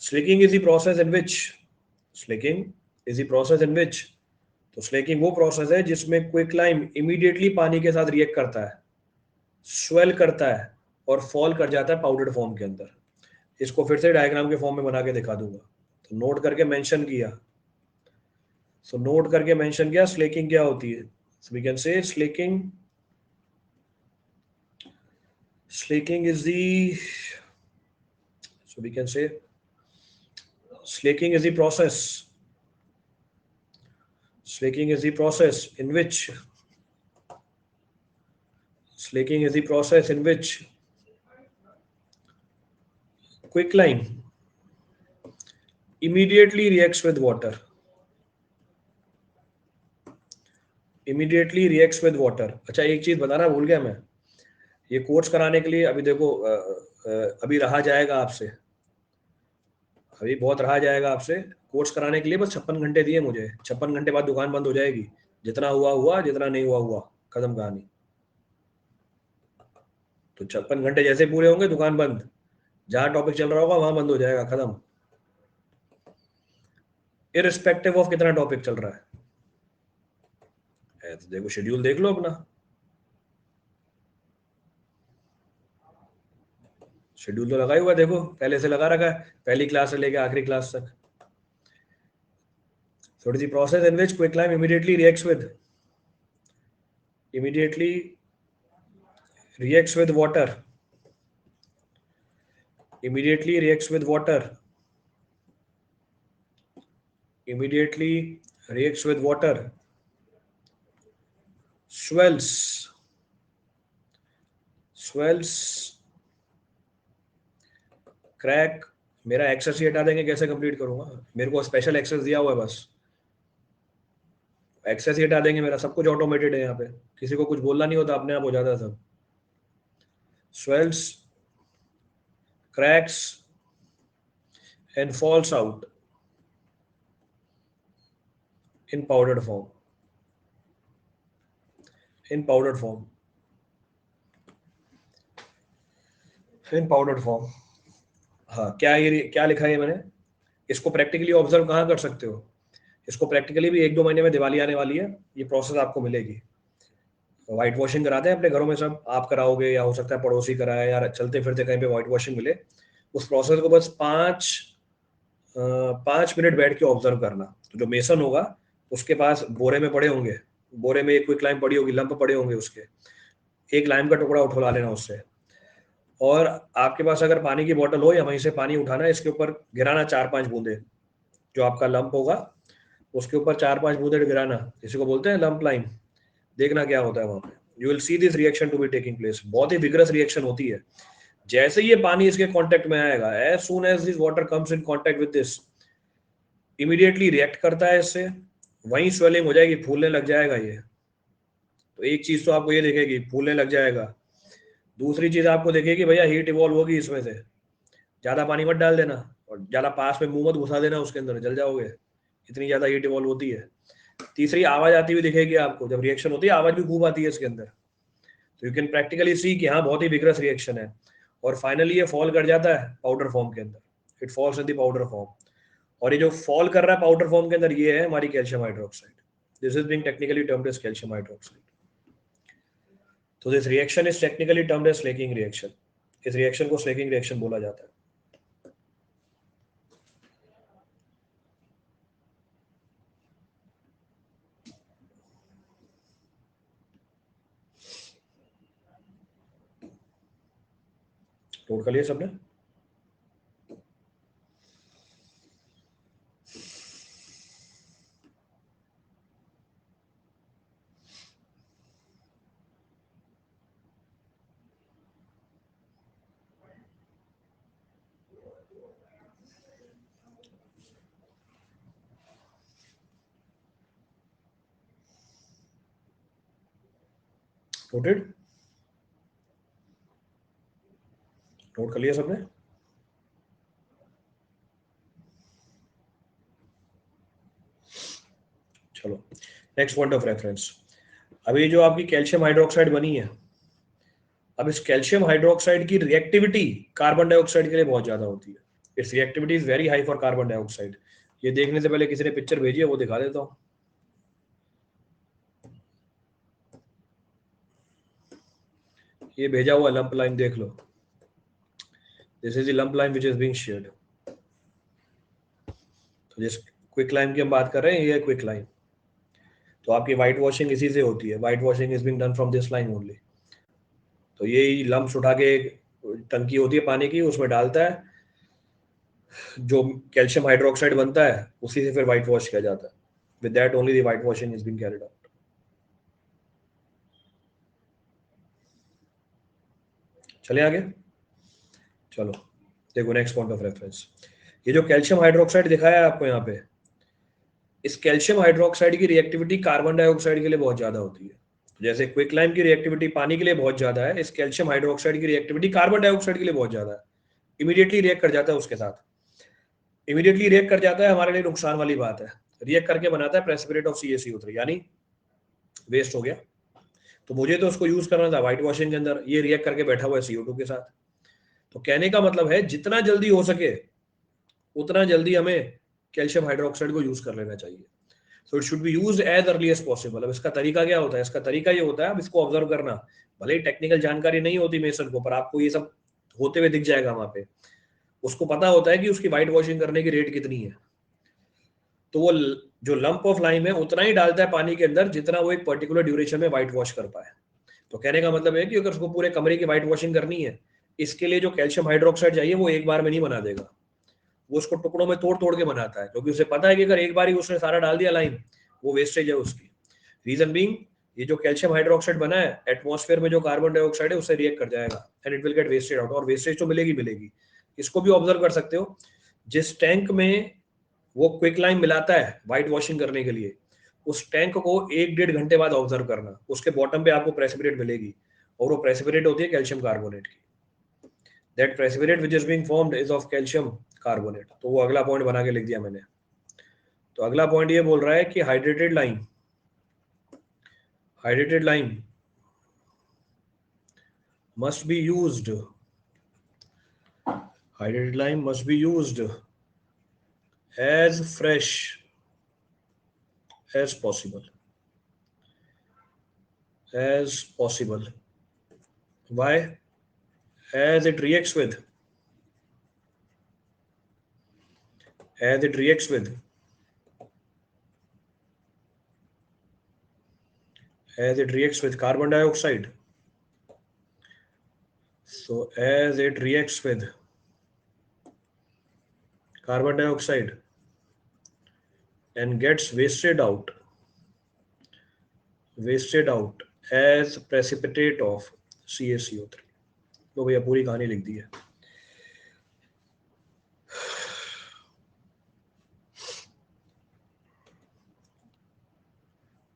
Slaking is the process in which slaking is the process in which तो स्लेकिंग वो प्रोसेस है जिसमें क्विकलाइम इमीडिएटली पानी के साथ रिएक्ट करता है, स्वेल करता है और फॉल कर जाता है पाउडर्ड फॉर्म के अंदर। इसको फिर से डायग्राम के फॉर्म में बना के दिखा दूंगा। तो नोट करके मेंशन किया। सो नोट करके मेंशन किया स्लेकिंग क्या होती है। So we can say slaking is the so we can say slaking is the process slaking is the process in which slaking is the process in which quicklime immediately reacts with water immediately reacts with water। अच्छा, एक चीज बताना भूल गया मैं। ये course कराने के लिए अभी देखो अभी रहा जाएगा आपसे, अभी बहुत रहा जाएगा आपसे। कोर्स कराने के लिए बस 56 घंटे दिए मुझे। 56 घंटे बाद दुकान बंद हो जाएगी। जितना हुआ हुआ, जितना नहीं हुआ हुआ, खत्म कहानी। तो 56 घंटे जैसे पूरे होंगे दुकान बंद। जहां टॉपिक चल रहा होगा वहां बंद हो जाएगा, खत्म। इररिस्पेक्टिव ऑफ कितना टॉपिक चल रहा है। तो देखो शेड्यूल देख लो अपना। शेड्यूल तो लगा ही हुआ है, देखो पहले से लगा रखा है, पहली क्लास से लेकर आखिरी क्लास तक। So it is the process in which quicklime immediately reacts with water immediately reacts with water immediately reacts with water, swells crack. मेरा एक्सेस ही हटा देंगे, कैसे कंप्लीट करूंगा? मेरे को स्पेशल एक्सेस दिया हुआ है, बस एक्सेस ही हटा देंगे। मेरा सब कुछ ऑटोमेटेड है यहाँ पे, किसी को कुछ बोलना नहीं होता, अपने आप हो जाता है सब। swells cracks and falls out in powdered form in powdered form in powdered form। हाँ, क्या लिखा है मैंने? इसको प्रैक्टिकली ऑब्जर्व कहाँ कर सकते हो? इसको प्रैक्टिकली भी 1-2 महीने में दिवाली आने वाली है, ये प्रोसेस आपको मिलेगी। व्हाइट वॉशिंग कराते हैं अपने घरों में सब, आप कराओगे या हो सकता है पड़ोसी कराए, या चलते फिरते कहीं पे व्हाइट वॉशिंग मिले। उस प्रोसेस को बस 5 मिनट बैठ के ऑब्जर्व करना। तो जो मेसन होगा उसके पास बोरे में पड़े होंगे, बोरे में एक क्विक लाइम पड़ी होगी, लंप पड़े होंगे उसके, एक लाइम का टुकड़ा उठा लेना उससे। और आपके पास अगर पानी की बोतल हो, या वहीं से पानी उठाना, इसके ऊपर गिराना 4-5 बूंदे। जो आपका लंप होगा उसके ऊपर 4-5 बूंदे गिराना, इसी को बोलते हैं लंप लाइम। देखना क्या होता है वहां पे। You will see this reaction to be taking place. बहुत ही विग्रस रिएक्शन होती है। जैसे ही ये पानी इसके कांटेक्ट में आएगा, as soon as this water comes in contact with this, immediately react करता है इससे, वहीं स्वेलिंग हो जाएगी, फूलने लग जाएगा ये। तो एक चीज तो आपको ये दिखेगी, फूलने लग जाएगा। दूसरी चीज आपको दिखेगी, भैया हीट इवॉल्व होगी इसमें से। ज्यादा पानी मत डाल देना, और ज्यादा पास में मुंह मत घुसा देना उसके अंदर, जल जाओगे, इतनी ज्यादा हीट इवॉल्व होती है। तीसरी, आवाज आती हुई दिखेगी आपको। जब रिएक्शन होती है आवाज भी खूब आती है इसके अंदर। तो यू कैन प्रैक्टिकली सी कि हाँ, बहुत ही विग्रस रिएक्शन है। और फाइनली ये फॉल कर जाता है पाउडर फॉर्म के अंदर। It falls in the powder form. और ये जो फॉल कर रहा है पाउडर फॉर्म के अंदर, ये है हमारी calcium hydroxide. This is being technically termed as calcium hydroxide. तो this reaction is technically termed as slaking reaction. इस रिएक्शन को स्लेकिंग रिएक्शन बोला जाता है। नोट कर लिया सबने? नोटेड? नोट कर लिया सबने? चलो नेक्स्ट पॉइंट ऑफ रेफरेंस। अभी जो आपकी कैल्शियम हाइड्रोक्साइड बनी है, अब इस कैल्शियम हाइड्रोक्साइड की रिएक्टिविटी कार्बन डाइऑक्साइड के लिए बहुत ज्यादा होती है। It's reactivity is very high for carbon dioxide. ये देखने से पहले किसी ने पिक्चर भेजी है, वो दिखा देता हूँ। ये भेजा हुआ लंप लाइन देख लो। This is the lump lime which is being shared. तो जिस क्विक लाइन की हम बात कर रहे हैं, ये क्विक लाइन। तो आपकी व्हाइट वॉशिंग इसी से होती है। White washing is being done from this line only. तो ये लम्प्स उठा के टंकी होती है पानी की, उसमें डालता है, जो कैल्शियम हाइड्रोक्साइड बनता है उसी से फिर व्हाइट वॉश किया जाता है। With that only the white washing is being carried out. चले आगे। चलो देखो नेक्स्ट पॉइंट ऑफ रेफरेंस। ये जो कैल्शियम हाइड्रोक्साइड दिखाया है आपको यहाँ पे, इस कैल्शियम हाइड्रोक्साइड की रिएक्टिविटी कार्बन डाइऑक्साइड के लिए बहुत ज्यादा होती है। जैसे क्विकलाइम की रिएक्टिविटी पानी के लिए बहुत ज्यादा है, इस कैल्शियम हाइड्रोक्साइड की रिएक्टिविटी कार्बन डाइऑक्साइड के लिए बहुत ज्यादा है। इमीडिएटली रिएक्ट कर जाता है उसके साथ। इमीडिएटली रिएक्ट कर जाता है, हमारे लिए नुकसान वाली बात है। रिएक्ट करके बनाता है प्रेसिपिटेट ऑफ CaCO3, यानी वेस्ट हो गया। तो मुझे तो उसको यूज करना था व्हाइट वॉशिंग के अंदर, ये रिएक्ट करके बैठा हुआ है CO2 के साथ। तो कहने का मतलब है जितना जल्दी हो सके उतना जल्दी हमें कैल्शियम हाइड्रोक्साइड को यूज कर लेना चाहिए। So it should be use as early as possible. अब इसका तरीका क्या होता है? इसका तरीका ये होता है, अब इसको ऑब्जर्व करना। भले ही टेक्निकल जानकारी नहीं होती मेसन को, पर आपको ये सब होते हुए दिख जाएगा वहां पे। उसको पता होता है कि उसकी व्हाइट वॉशिंग करने की रेट कितनी है। तो वो जो लंप ऑफ लाइम है उतना ही डालता है पानी के अंदर जितना वो एक पर्टिकुलर ड्यूरेशन में व्हाइट वॉश कर पाए। तो कहने का मतलब है कि अगर उसको पूरे कमरे की व्हाइट वॉशिंग करनी है, इसके लिए जो कैल्शियम हाइड्रोक्साइड चाहिए वो एक बार में नहीं बना देगा। वो उसको टुकड़ों में तोड़ तोड़ के बनाता है, क्योंकि उसे पता है कि अगर एक बार ही उसने सारा डाल दिया लाइम, वो वेस्टेज है उसकी। रीजन बीइंग, ये जो कैल्शियम हाइड्रोक्साइड बना है, एटमॉस्फेयर में जो कार्बन डाइऑक्साइड है उससे रिएक्ट कर जाएगा and it will get wasted out. और वेस्टेज तो मिलेगी मिलेगी। इसको भी ऑब्जर्व कर सकते हो। जिस टैंक में वो क्विक लाइम मिलाता है व्हाइट वॉशिंग करने के लिए, उस टैंक को 1-1.5 घंटे बाद ऑब्जर्व करना। उसके बॉटम पे आपको प्रेसिपिटेट मिलेगी, और वो प्रेसिपिटेट होती है कैल्शियम कार्बोनेट की। That precipitate which is being formed is of calcium carbonate. तो वो अगला पॉइंट बना के लिख दिया मैंने। तो अगला पॉइंट ये बोल रहा है कि hydrated lime must be used hydrated lime must be used as fresh as possible. Why? As it reacts with as it reacts with as it reacts with carbon dioxide. So as it reacts with carbon dioxide and gets wasted out as precipitate of CaCO3. तो भैया पूरी कहानी लिख दी है।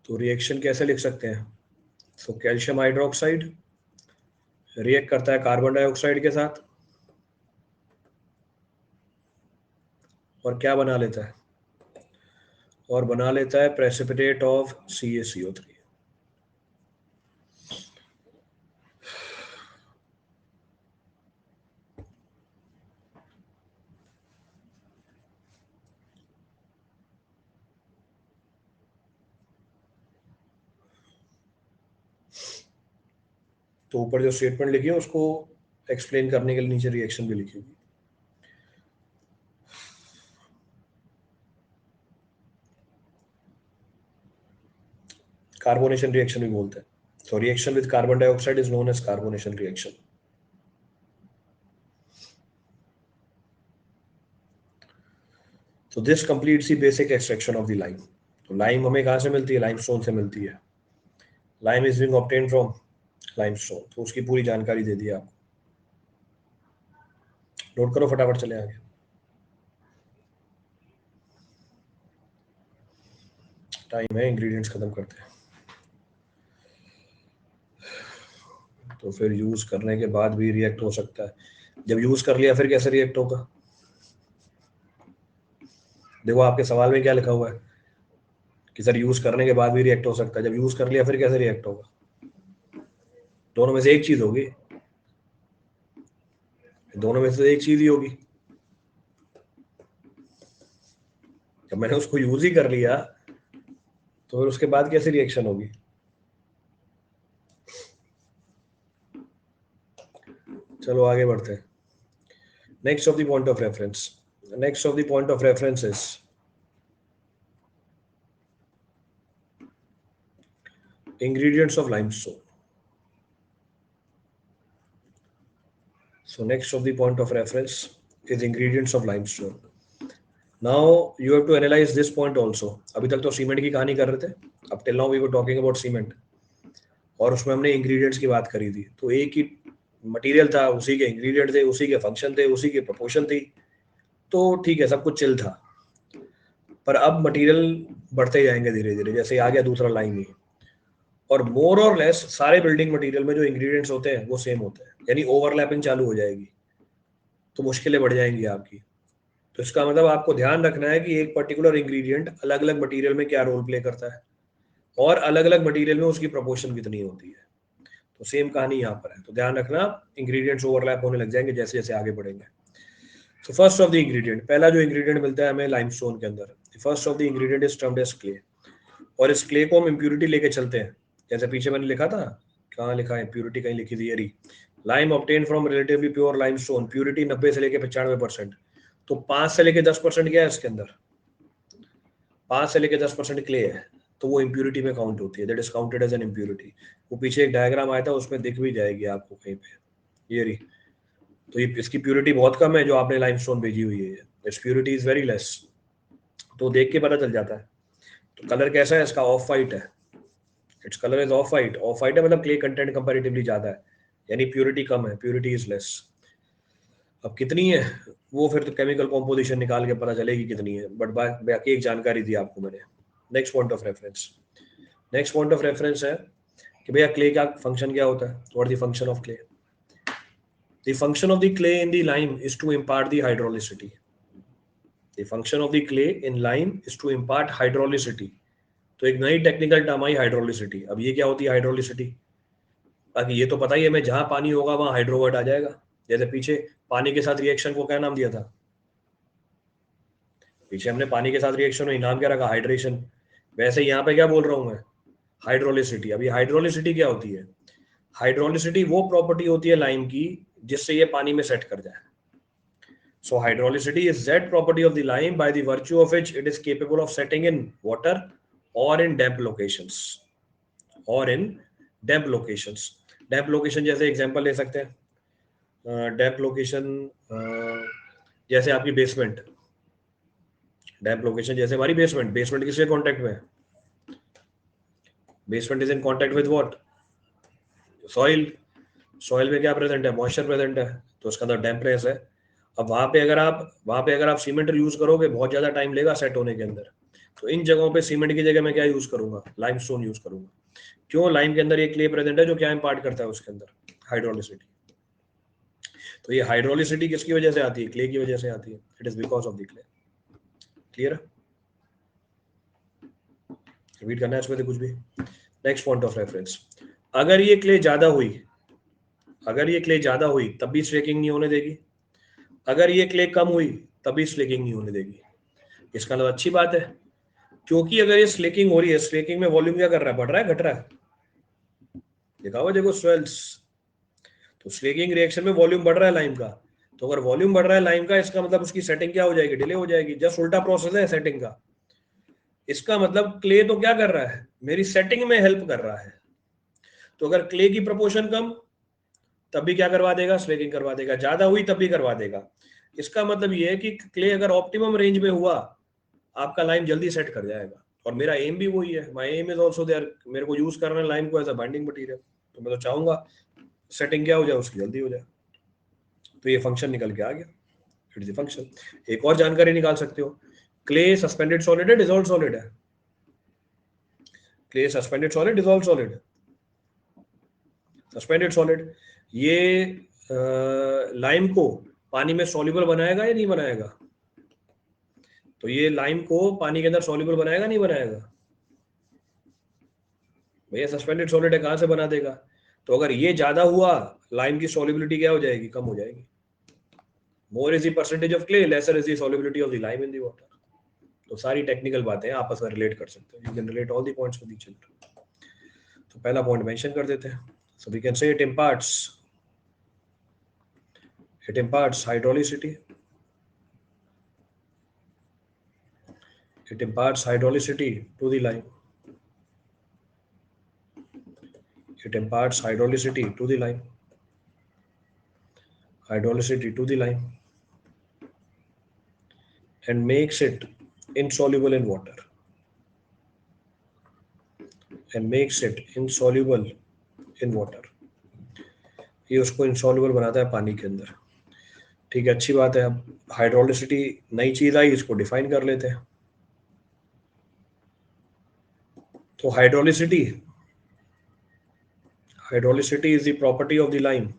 तो reaction कैसे लिख सकते हैं? सो कैल्शियम हाइड्रोक्साइड रिएक्ट करता है कार्बन डाइऑक्साइड के साथ, और क्या बना लेता है? और बना लेता है प्रेसिपिटेट ऑफ CaCO3। तो ऊपर जो स्टेटमेंट लिखी है उसको एक्सप्लेन करने के लिए नीचे रिएक्शन भी लिखी होगी। कार्बोनेशन रिएक्शन भी बोलते हैं। So reaction with carbon dioxide is known as carbonation reaction. So this completes the basic extraction of the lime. तो लाइम हमें कहाँ से मिलती है? लाइमस्टोन से मिलती है। Lime is being obtained from limestone. तो उसकी पूरी जानकारी दे दी आपको। नोट करो फटाफट, चले आगे। टाइम है, इंग्रेडिएंट्स खत्म करते हैं। तो फिर यूज करने के बाद भी रिएक्ट हो सकता है। जब यूज कर लिया फिर कैसे रिएक्ट होगा? देखो आपके सवाल में क्या लिखा हुआ है कि सर यूज करने के बाद भी रिएक्ट हो सकता है। जब यूज कर लिया फिर कैसे रिएक्ट होगा? दोनों में से एक चीज होगी, दोनों में से एक चीज ही होगी। जब मैंने उसको यूज ही कर लिया तो फिर उसके बाद कैसे रिएक्शन होगी? चलो आगे बढ़ते हैं। Next of the point of reference, next of the point of reference is ingredients of limestone. So next of the point of reference is ingredients of limestone. Now you have to analyze this point also. अभी तक तो cement की कहानी कर रहे थे, अब till now we were talking about cement, और उसमें हमने इंग्रेडिएंट्स की बात करी थी। तो एक ही मटेरियल था, उसी के इंग्रेडिएंट थे, उसी के फंक्शन थे, उसी की प्रोपोर्शन थी, तो ठीक है, सब कुछ चिल था। पर अब मटेरियल बढ़ते जाएंगे धीरे धीरे, जैसे आ गया दूसरा लाइन ही, और मोर और लेस सारे बिल्डिंग मटेरियल में जो इंग्रेडिएंट्स होते हैं वो सेम होते हैं, यानी ओवरलैपिंग चालू हो जाएगी, तो मुश्किलें बढ़ जाएंगी आपकी। तो इसका मतलब आपको ध्यान रखना है कि एक पर्टिकुलर इंग्रेडिएंट अलग अलग मटेरियल में क्या रोल प्ले करता है, और अलग अलग मटेरियल में उसकी प्रोपोर्शन कितनी होती है। तो सेम कहानी यहाँ पर है, तो ध्यान रखना इंग्रेडिएंट्स ओवरलैप होने लग जाएंगे जैसे जैसे आगे बढ़ेंगे। तो फर्स्ट ऑफ द इंग्रेडिएंट, पहला जो इंग्रेडिएंट मिलता है हमें लाइमस्टोन के अंदर, first of the ingredient is termed as clay, और इस क्ले को हम इम्प्यूरिटी लेके चलते हैं, जैसे पीछे मैंने लिखा था, कहाँ लिखा है इम्प्यूरिटी, कहीं लिखी थी यरी, lime obtain from relatively pure limestone, purity 90 से लेके 95%। तो 5 से लेके 10% क्या है इसके अंदर? 5 से लेके 10% क्ले है, तो वो इम्प्यूरिटी में काउंट होती है, that is counted as an impurity. वो पीछे एक डायग्राम आया था, उसमें दिख भी जाएगी आपको कहीं पे, ये रही। तो ये इसकी प्यूरिटी बहुत कम है जो आपने लाइमस्टोन भेजी हुई है, it's purity is very less, तो देख के पता चल जाता है। तो कलर कैसा है इसका? ऑफ वाइट है, its colour is of white. Of white है मतलब क्ले कंटेंट कंपैरेटिवली ज्यादा है, यानी प्यूरिटी कम है, प्यूरिटी इज लेस। अब कितनी है वो फिर तो केमिकल कॉम्पोजिशन निकाल के पता चलेगी कितनी है, बट बाकी एक जानकारी दी आपको मैंने। Next point of reference, next point of reference है कि भैया क्ले का फंक्शन क्या होता है, what the function of clay? The function of the clay in the lime is to impart the hydraulicity, the function of the clay in lime is to impart hydraulicity. तो एक नई technical term आई hydroelectricity. अब ये क्या होती है hydroelectricity? बाकी ये तो पता ही है, मैं जहां पानी होगा वहां हाइड्रोवर्ड आ जाएगा, जैसे पीछे पानी के साथ रिएक्शन को क्या नाम दिया था? पीछे हमने पानी के साथ रिएक्शन में नाम क्या रखा? हाइड्रेशन। वैसे यहाँ पे क्या बोल रहा हूँ मैं? हाइड्रोलिसिटी। अभी हाइड्रोलिसिटी क्या होती है? हाइड्रोलिसिटी वो प्रॉपर्टी होती है लाइम की जिससे ये पानी में सेट कर जाए। So hydrolicity is that property of the lime by the virtue of which it is capable of setting in water or in damp locations, or in damp locations. Damp location जैसे example ले सकते हैं, डैम्प location जैसे आपकी basement, डैम्प location जैसे हमारी basement, basement किसके contact में है? Basement is in contact with what? Soil. Soil में क्या प्रेजेंट है? मॉइस्चर प्रेजेंट है, तो उसके अंदर डैम्पनेस है। अब वहां पे अगर आप सीमेंट यूज करोगे बहुत ज्यादा टाइम लेगा सेट होने के अंदर, तो इन जगहों पे सीमेंट की जगह मैं क्या यूज करूंगा? लाइमस्टोन यूज करूंगा। क्यों? लाइम के अंदर एक क्ले प्रेजेंट है जो क्या इंपार्ट करता है उसके अंदर? हाइड्रोलिसिटी। तो ये हाइड्रोलिसिटी किसकी वजह से आती है? क्ले की वजह से आती है, it is because of the clay. Clear? Repeat करना है इसमें से कुछ भी? नेक्स्ट पॉइंट ऑफ रेफरेंस, अगर ये क्ले ज्यादा हुई तब भी स्ट्रेकिंग नहीं होने देगी, अगर ये क्ले कम हुई तब भी स्लेकिंग नहीं होने देगी। इसका मतलब अच्छी बात है, क्योंकि अगर ये स्लेकिंग हो रही है, स्लेकिंग में वॉल्यूम क्या कर रहा है? बढ़ रहा है, घट रहा है? देखा हुआ देखो स्वेल्स, तो स्लेकिंग रिएक्शन में वॉल्यूम बढ़ रहा है लाइम का। तो अगर वॉल्यूम बढ़ रहा है लाइम का, इसका मतलब उसकी सेटिंग क्या हो जाएगी? डिले हो जाएगी। जस्ट उल्टा प्रोसेस है सेटिंग का। इसका मतलब क्ले तो क्या कर रहा है? मेरी सेटिंग में हेल्प कर रहा है। तो अगर क्ले की प्रोपोर्शन कम तब भी क्या करवा देगा? स्लेकिंग करवा देगा। ज्यादा हुई तब भी करवा देगा। इसका मतलब ये है कि क्ले अगर ऑप्टिमम रेंज में हुआ, आपका लाइम जल्दी सेट कर जाएगा। और मेरा एम भी वही है, my aim is also there, मेरे को यूज करना है लाइम को एज अ बाइंडिंग मटेरियल, तो मैं तो चाहूंगा सेटिंग क्या हो जाए उसकी, जल्दी हो जाए। तो ये फंक्शन निकल के आ गया, इट इज द फंक्शन। एक और जानकारी निकाल सकते हो, क्ले सस्पेंडेड सॉलिड है, डिसॉल्व सॉलिड है? Clay suspended solid, dissolve solid? Suspended solid. ये लाइम को पानी में सॉल्युबल बनाएगा या नहीं बनाएगा? तो ये लाइम को पानी के अंदर सॉल्युबल बनाएगा नहीं बनाएगा? भैया सस्पेंडेड सॉलिड है, कहां से बना देगा? तो अगर ये ज्यादा हुआ, लाइम की सॉल्युबिलिटी क्या हो जाएगी? कम हो जाएगी। More is the percentage of clay, lesser is the solubility of the lime in the water. तो सारी टेक्निकल बातें आपस में रिलेट कर सकते हो। You can relate all the points with each other. तो पहला पॉइंट मेंशन कर देते हैं। So we can say it imparts hydraulicity. It imparts hydraulicity to the lime. It imparts hydraulicity to the lime. Hydraulicity to the lime. And makes it insoluble in water. And makes it insoluble in water. ये उसको insoluble बनाता है पानी के अंदर। ठीक है, अच्छी बात है। अब हाइड्रोलिसिटी नई चीज आई, इसको डिफाइन कर लेते हैं। तो hydroelectricity is the property of the lime.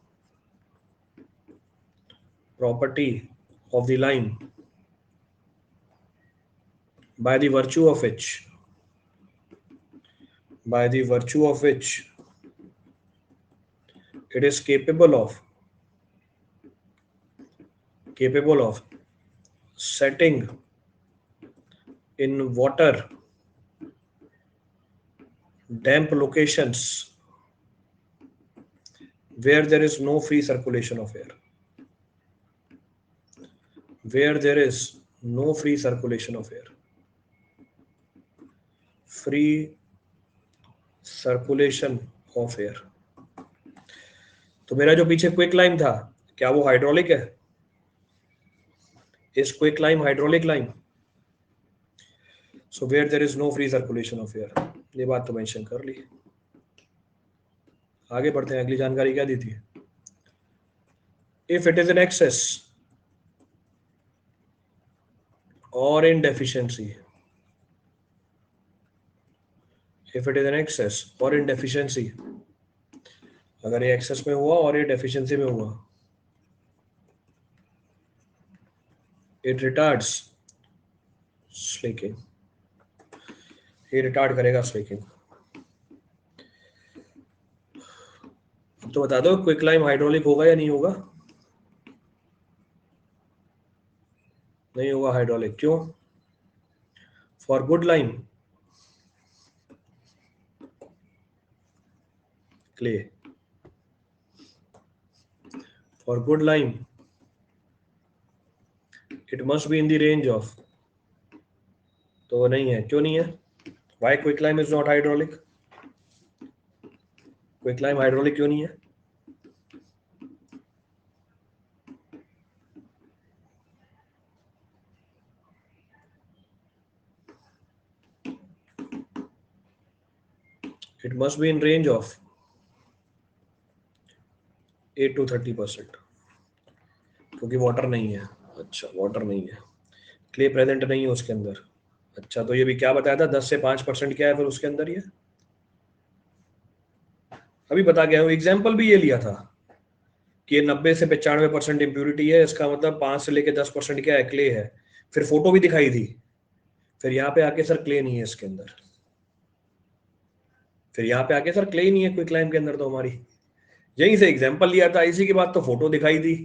Property of the lime by the virtue of which it is capable of setting in water damp locations where there is no free circulation of air. Where there is no free circulation of air. Free circulation of air. तो मेरा जो पीछे quick lime था, क्या वो hydraulic है? Is quick lime hydraulic lime? So where there is no free circulation of air. ये बात तो मेंशन कर ली। आगे बढ़ते हैं। अगली जानकारी क्या दी थी? If it is in excess or in deficiency. If it is in excess or in deficiency. अगर ये एक्सेस में हुआ और ये डेफिशिएंसी में हुआ, it retards slaking. ये रिटार्ड करेगा स्लेकिंग। तो बता दो क्विक लाइम हाइड्रोलिक होगा या नहीं होगा? नहीं होगा हाइड्रोलिक। क्यों? For good lime clay, for good lime it must be in the range of. तो नहीं है। क्यों नहीं है? Why quick lime is not hydraulic? Quick lime hydraulic क्यों नहीं है? It must be in range of 8 to 30%, क्योंकि वाटर नहीं है। अच्छा, वाटर नहीं है, क्ले प्रेजेंट नहीं है उसके अंदर। अच्छा, तो ये भी क्या बताया था? 10 से 5% क्या है फिर उसके अंदर? ये अभी बता गया हूँ। एग्जाम्पल भी ये लिया था कि ये 90 से 95% इम्प्यूरिटी है। इसका मतलब 5 से लेके 10% क्या है? क्ले है। फिर फोटो भी दिखाई दी। फिर यहाँ पे आके सर क्ले नहीं है इसके अंदर। फिर यहाँ पे आके सर क्ले ही नहीं है क्विक लाइम के अंदर। तो हमारी यहीं से एग्जाम्पल लिया था, इसी के बाद तो फोटो दिखाई दी।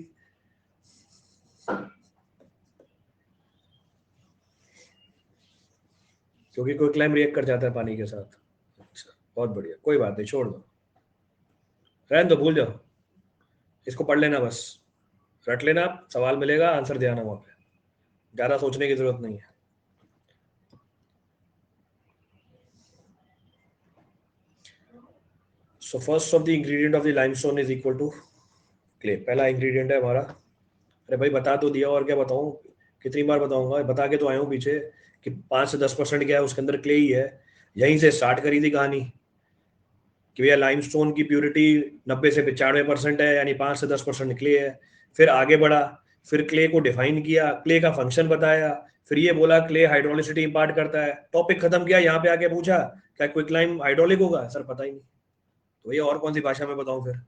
क्योंकि क्विक लाइम रिएक्ट कर जाता है पानी के साथ। अच्छा, बहुत बढ़िया, कोई बात नहीं, छोड़ दो, रहने दो, भूल जाओ। इसको पढ़ लेना, बस रट लेना, सवाल मिलेगा आंसर दे आना वहां पे, ज्यादा सोचने की जरूरत नहीं है। So first of the ingredient of the limestone is equal to clay. पहला इंग्रेडिएंट है हमारा। अरे भाई बता तो दिया, और क्या बताऊं? कितनी बार बताऊंगा? बता के तो आया हूं पीछे कि 5 से 10% क्या है उसके अंदर? क्ले ही है। यहीं से स्टार्ट करी थी कहानी कि भैया लाइमस्टोन की प्यूरिटी 90 से 95% है, यानी 5 से 10% क्ले है। फिर आगे बढ़ा, फिर क्ले को डिफाइन किया, क्ले का फंक्शन बताया, फिर ये बोला क्ले हाइड्रोलिसिटी इंपार्ट करता है। टॉपिक खत्म किया, यहाँ पे आके पूछा क्या क्विक लाइम हाइड्रोलिक होगा? सर पता ही नहीं। तो ये और कौन सी भाषा में बताऊं फिर?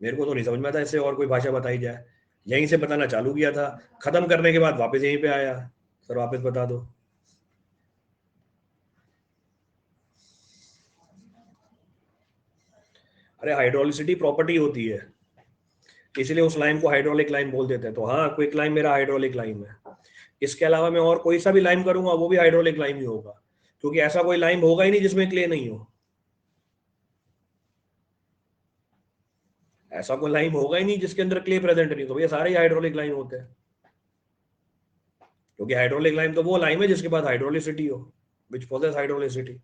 मेरे को तो नहीं समझ में आता इससे और कोई भाषा बताई जाए। यहीं से बताना चालू किया था, खत्म करने के बाद वापस यहीं पे आया, सर वापस बता दो। अरे हाइड्रोलिसिटी प्रॉपर्टी होती है, इसलिए उस लाइन को हाइड्रोलिक लाइन बोल देते हैं। तो हाँ, क्विक लाइन मेरा हाइड्रोलिक लाइन है। इसके अलावा मैं और कोई सा भी लाइन करूंगा वो भी हाइड्रोलिक लाइन ही होगा, क्योंकि ऐसा कोई लाइन होगा ही नहीं जिसमें क्ले नहीं हो। ऐसा कोई लाइन होगा ही नहीं जिसके अंदर क्ले प्रेजेंट नहीं, तो ये सारे ही हाइड्रोलिक लाइन होते हैं। क्योंकि हाइड्रोलिक लाइन तो वो लाइन है जिसके पास हाइड्रोलिसिटी हो, विच पोजेस हाइड्रोलिसिटी।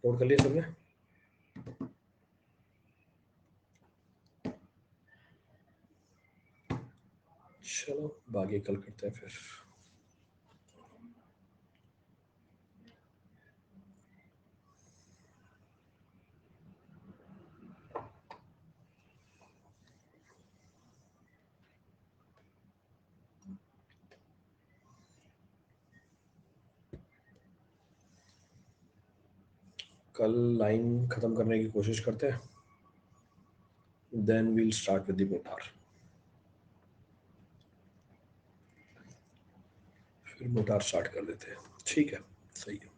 नोट कर लिया सबने? चलो बाकी कल करते हैं फिर। कल लाइन खत्म करने की कोशिश करते हैं, then we'll start with the mortar. फिर मोटार स्टार्ट कर देते हैं, ठीक है, सही है।